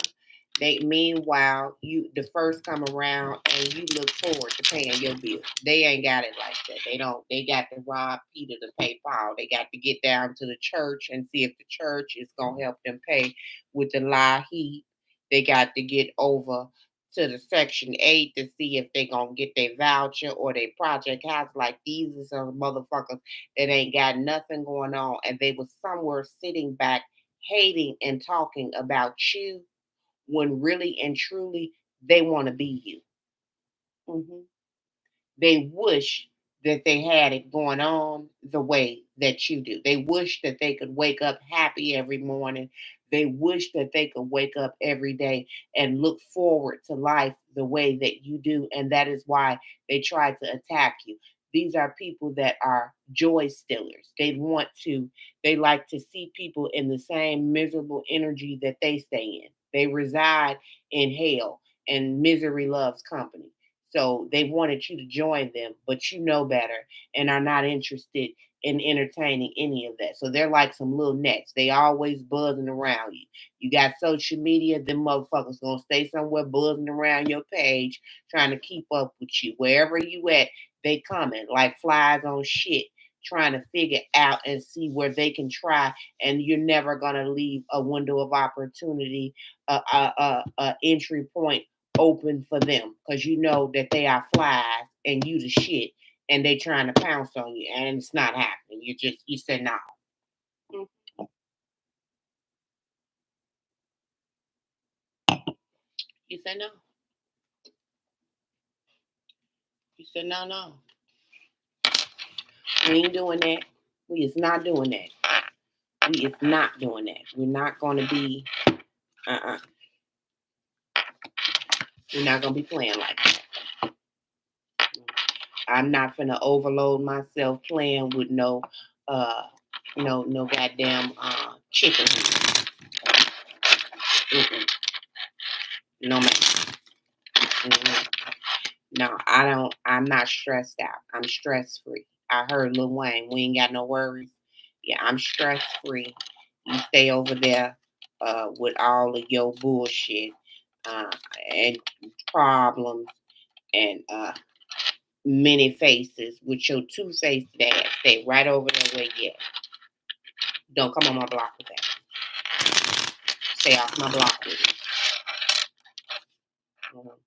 They meanwhile, you the first come around and you look forward to paying your bill. They ain't got it like that. They don't. They got to rob Peter to pay Paul. They got to get down to the church and see if the church is gonna help them pay with the lie heat. They got to get over to the Section 8 to see if they gonna get their voucher or their project house. Like, these are some motherfuckers that ain't got nothing going on, and they was somewhere sitting back hating and talking about you when really and truly they want to be you. Mhm. They wish that they had it going on the way that you do. They wish that they could wake up happy every morning. They wish that they could wake up every day and look forward to life the way that you do. And that is why they try to attack you. These are people that are joy stealers. They like to see people in the same miserable energy that they stay in. They reside in hell, and misery loves company. So they wanted you to join them, but you know better and are not interested in entertaining any of that. So they're like some little nets. They always buzzing around you. You got social media, them motherfuckers gonna stay somewhere buzzing around your page, trying to keep up with you. Wherever you at, they coming like flies on shit, trying to figure out and see where they can try. And you're never gonna leave a window of opportunity, a entry point open for them, because you know that they are flies and you the shit, and they trying to pounce on you, and it's not happening. You say no. Mm. You say no. You say no, no. We ain't doing that. We is not doing that. We is not doing that. We're not gonna be. Uh. We're not gonna be playing like that. I'm not gonna overload myself playing with uh, no goddamn chicken. Mm-mm. No man. Mm-mm. No, I don't. I'm not stressed out. I'm stress free. I heard Lil Wayne. We ain't got no worries. Yeah, I'm stress free. You stay over there with all of your bullshit uh, and problems and many faces with your two-faced ass. Stay right over there where you at. Don't come on my block with that. Stay off my block with it. Mhm.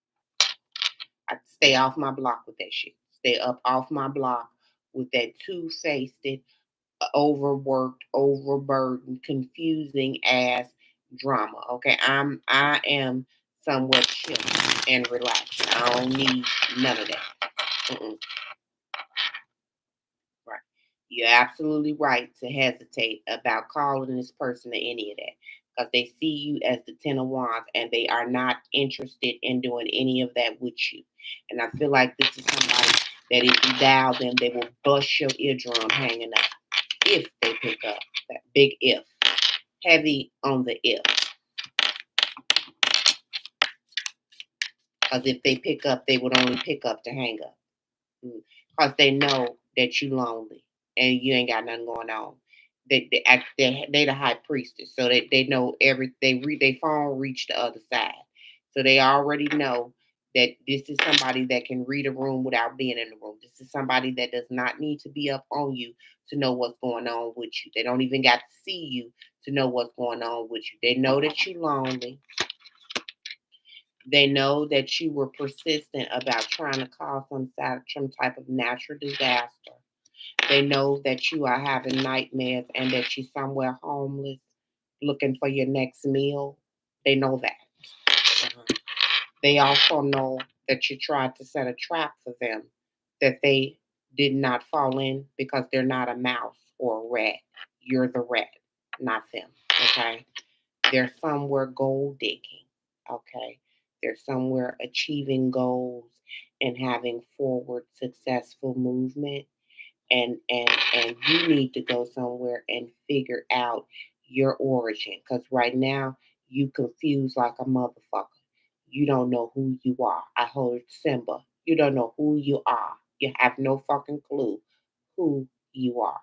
I stay off my block with that shit. Stay up off my block with that two-faced, overworked, overburdened, confusing ass drama. Okay, I am somewhat chill and relaxed. I don't need none of that. Mm-mm. Right. You're absolutely right to hesitate about calling this person or any of that because they see you as the Ten of Wands and they are not interested in doing any of that with you. And I feel like this is somebody that if you dial them, they will bust your eardrum hanging up if they pick up. That big if. Heavy on the if. Because if they pick up, they would only pick up to hang up. Because they know that you lonely and you ain't got nothing going on. They the high priestess, so they know they phone reach the other side, so they already know that this is somebody that can read a room without being in the room. This is somebody that does not need to be up on you to know what's going on with you. They don't even got to see you to know what's going on with you. They know that you're lonely. They know that you were persistent about trying to cause some type of natural disaster. They know that you are having nightmares and that you're somewhere homeless looking for your next meal. They know that. Uh-huh. They also know that you tried to set a trap for them that they did not fall in because they're not a mouse or a rat. You're the rat, not them. Okay? They're somewhere gold digging. Okay? They're somewhere achieving goals and having forward successful movement and you need to go somewhere and figure out your origin because right now you confused like a motherfucker. You don't know who you are. I heard Simba. You don't know who you are. You have no fucking clue who you are.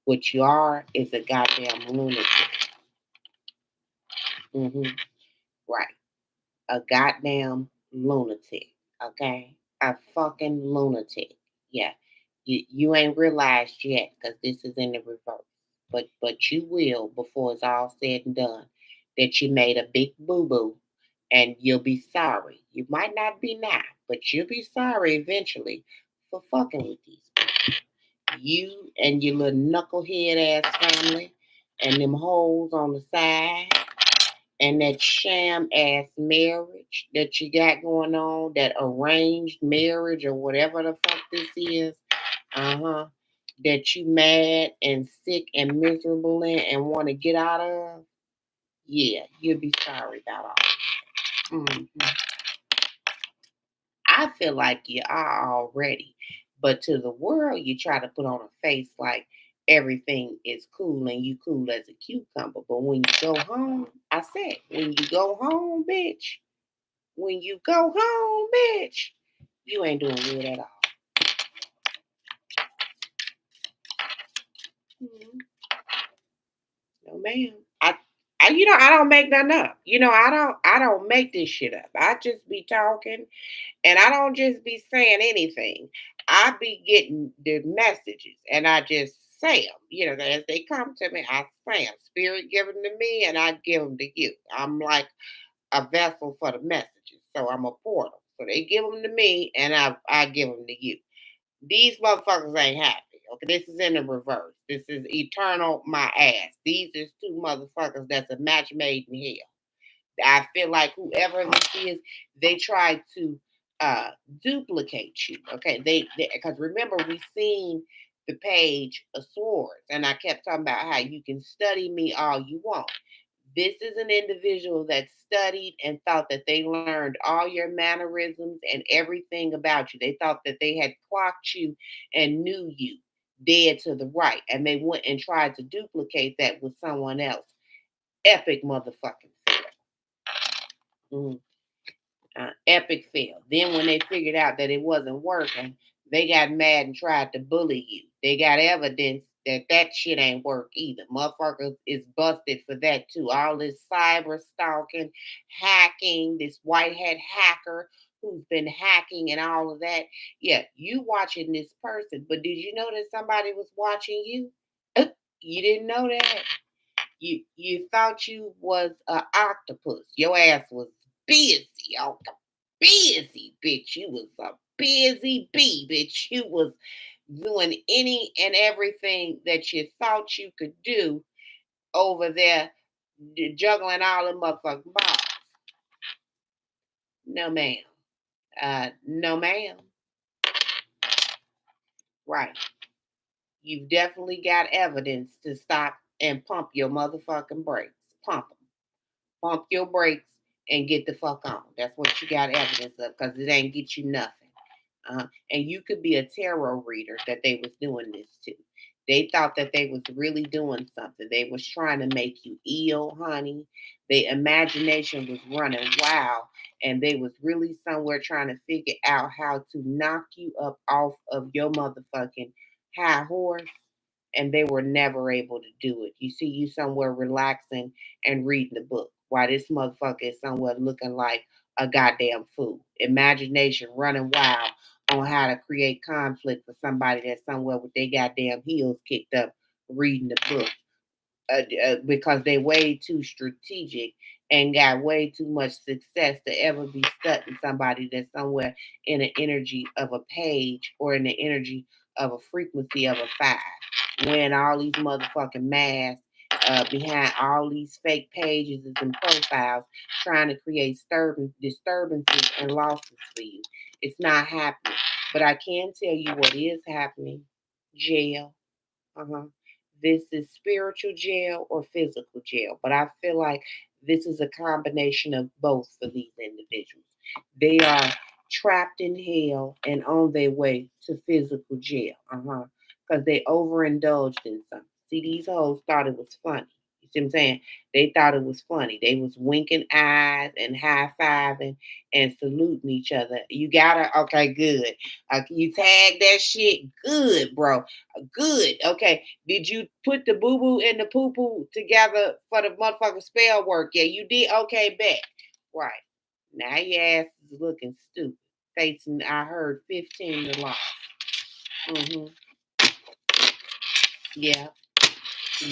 What you are is a goddamn lunatic. Hmm. Right. A goddamn lunatic. Okay? A fucking lunatic. Yeah. You ain't realized yet because this is in the reverse. But you will before it's all said and done that you made a big boo boo and you'll be sorry. You might not be now, but you'll be sorry eventually for fucking with these people. You and your little knucklehead ass family and them hoes on the side and that sham ass marriage that you got going on, that arranged marriage or whatever the fuck this is, uh-huh, that you mad and sick and miserable in and want to get out of, yeah, you'll be sorry about all. Mhm. I feel like you are already, but to the world, you try to put on a face like everything is cool and you cool as a cucumber. But when you go home, I said, when you go home, bitch, when you go home, bitch, you ain't doing good at all. Mhm. No, ma'am. I don't make nothing up. I don't make this shit up. I just be talking and I don't just be saying anything. I be getting the messages and I just say them. As they come to me, I say them. Spirit give them to me and I give them to you. I'm like a vessel for the messages. So I'm a portal. So they give them to me and I give them to you. These motherfuckers ain't happy. Okay, this is in the reverse. This is eternal my ass. These is two motherfuckers that's a match made in hell. I feel like whoever this is, they try to uh duplicate you. Okay, they because remember we seen the page of swords, and I kept talking about how you can study me all you want. This is an individual that studied and thought that they learned all your mannerisms and everything about you. They thought that they had clocked you and knew you dead to the right, and they went and tried to duplicate that with someone else. Epic motherfucking fail. Mm. Epic fail. Then when they figured out that it wasn't working, they got mad and tried to bully you. They got evidence that shit ain't work either. Motherfuckers is busted for that too. All this cyber stalking, hacking, this white hat hacker who's been hacking and all of that. Yeah, you watching this person, but did you know that somebody was watching you? You didn't know that. You thought you was a octopus. Your ass was busy, busy, bitch. You was a busy bee, bitch. You was doing any and everything that you thought you could do over there, juggling all the motherfucking balls. No, ma'am. No, ma'am. Right. You've definitely got evidence to stop and pump your motherfucking brakes. Pump them. Pump your brakes and get the fuck on. That's what you got evidence of, because it ain't get you nothing. And you could be a tarot reader that they was doing this to. They thought that they was really doing something. They was trying to make you ill, honey. Their imagination was running wild, and they was really somewhere trying to figure out how to knock you up off of your motherfucking high horse, and they were never able to do it. You see you somewhere relaxing and reading the book, while this motherfucker is somewhere looking like a goddamn fool. Imagination running wild on how to create conflict for somebody that's somewhere with their goddamn heels kicked up reading the book. Because they way too strategic and got way too much success to ever be studying somebody that's somewhere in the energy of a page or in the energy of a frequency of a five. When all these motherfucking masks behind all these fake pages and profiles trying to create disturbances and losses for you. It's not happening. But I can tell you what is happening. Jail. Uh-huh. This is spiritual jail or physical jail, but I feel like this is a combination of both for these individuals. They are trapped in hell and on their way to physical jail. Because they overindulged in something. See, these hoes thought it was funny. You see what I'm saying? They thought it was funny. They was winking eyes and high fiving and saluting each other. You gotta, okay, good. You tag that shit, good, bro. Good. Okay. Did you put the boo boo and the poo poo together for the motherfucking spell work? Yeah, you did. Okay, bet. Right. Now your ass is looking stupid. Facing, I heard 15 to life. Mm-hmm. Yeah,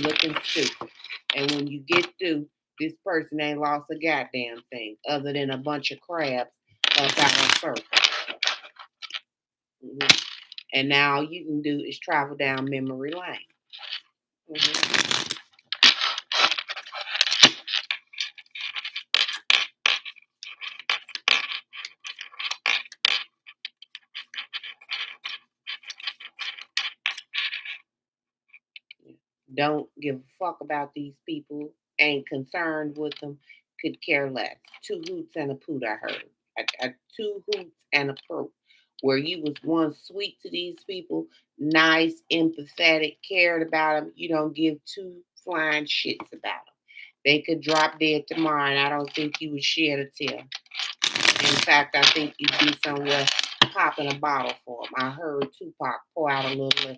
looking stupid. And when you get through, this person ain't lost a goddamn thing other than a bunch of crabs up out of circle. Mm-hmm. And now all you can do is travel down memory lane. Mm-hmm. Don't give a fuck about these people, ain't concerned with them, could care less. Two hoots and a poot, I heard. Two hoots and a poot. Where you was once sweet to these people, nice, empathetic, cared about them, you don't give two flying shits about them. They could drop dead tomorrow, and I don't think you would shed a tear. In fact, I think you'd be somewhere popping a bottle for them. I heard Tupac pour out a little liquor.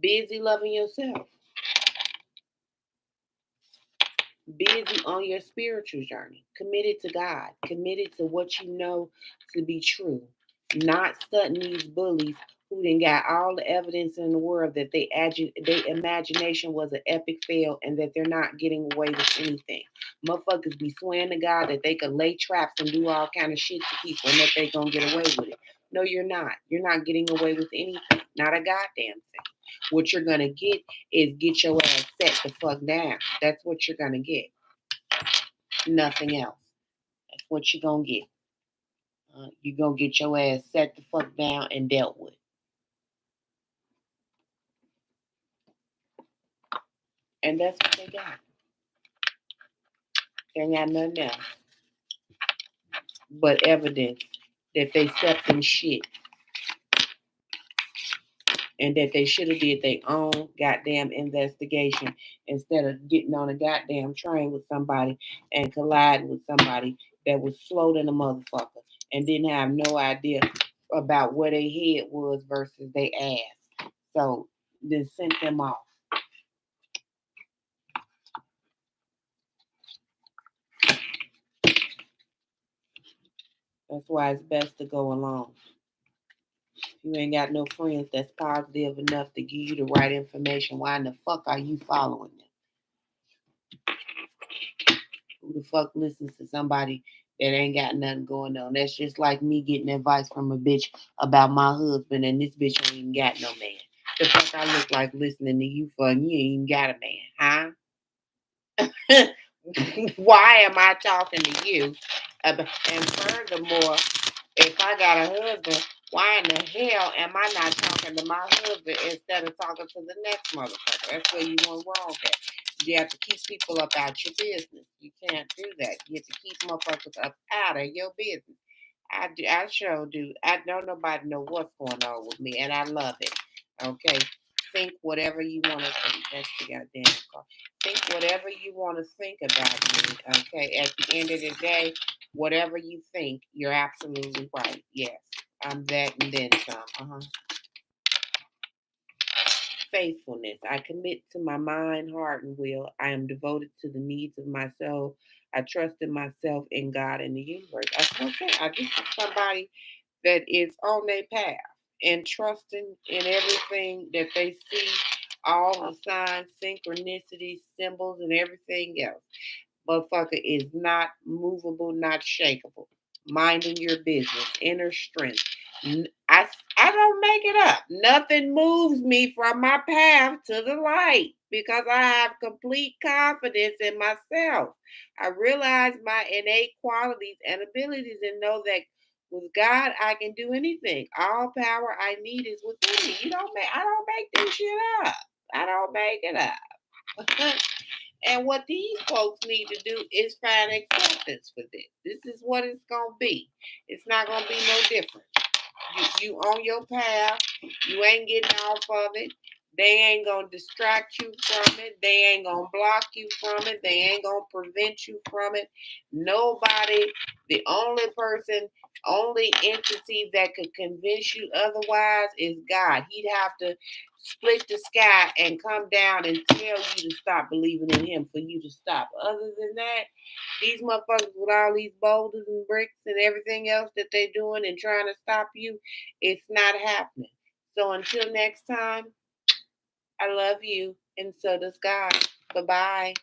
Busy loving yourself. Busy on your spiritual journey, committed to God, committed to what you know to be true, not studying these bullies who then got all the evidence in the world that their imagination was an epic fail and that they're not getting away with anything. Motherfuckers be swearing to God that they could lay traps and do all kind of shit to people and that they gonna get away with it. No, you're not. You're not getting away with anything. Not a goddamn thing. What you're gonna get is get your ass set the fuck down. That's what you're gonna get. Nothing else. That's what you're gonna get. You're gonna get your ass set the fuck down and dealt with. And that's what they got. They ain't got nothing else but evidence that they stepped in shit and that they should have did their own goddamn investigation instead of getting on a goddamn train with somebody and colliding with somebody that was slow than a motherfucker and didn't have no idea about where their head was versus their ass. So then sent them off. That's why it's best to go alone. If you ain't got no friends that's positive enough to give you the right information, why in the fuck are you following them? Who the fuck listens to somebody that ain't got nothing going on? That's just like me getting advice from a bitch about my husband and this bitch ain't even got no man. The fuck I look like listening to you for and you ain't even got a man, huh? Why am I talking to you? And furthermore, if I got a husband, why in the hell am I not talking to my husband instead of talking to the next motherfucker? That's where you went wrong at. You have to keep people up out your business. You can't do that. You have to keep motherfuckers up out of your business. I do. I sure do. I don't nobody know what's going on with me, and I love it. Okay. Think whatever you want to think. That's the goddamn call. Think whatever you want to think about me. Okay. At the end of the day, whatever you think, you're absolutely right. Yes. I'm that and then some. Uh-huh. Faithfulness. I commit to my mind, heart, and will. I am devoted to the needs of my soul. I trust in myself, in God, and the universe. I still say I just somebody that is on their path and trusting in everything that they see, all the signs, synchronicities, symbols, and everything else. Motherfucker is not movable, not shakeable. Minding your business, inner strength. I don't make it up. Nothing moves me from my path to the light because I have complete confidence in myself. I realize my innate qualities and abilities and know that with God I can do anything. All power I need is within me. You don't make I don't make this shit up. I don't make it up. And what these folks need to do is find acceptance for this. This is what it's gonna be. It's not gonna be no different. You on your path. You ain't getting off of it. They ain't gonna distract you from it. They ain't gonna block you from it. They ain't gonna prevent you from it. Nobody. The only person, only entity that could convince you otherwise is God. He'd have to split the sky and come down and tell you to stop believing in Him for you to stop. Other than that, these motherfuckers with all these boulders and bricks and everything else that they doing and trying to stop you, it's not happening. So until next time, I love you, and so does God. Bye bye.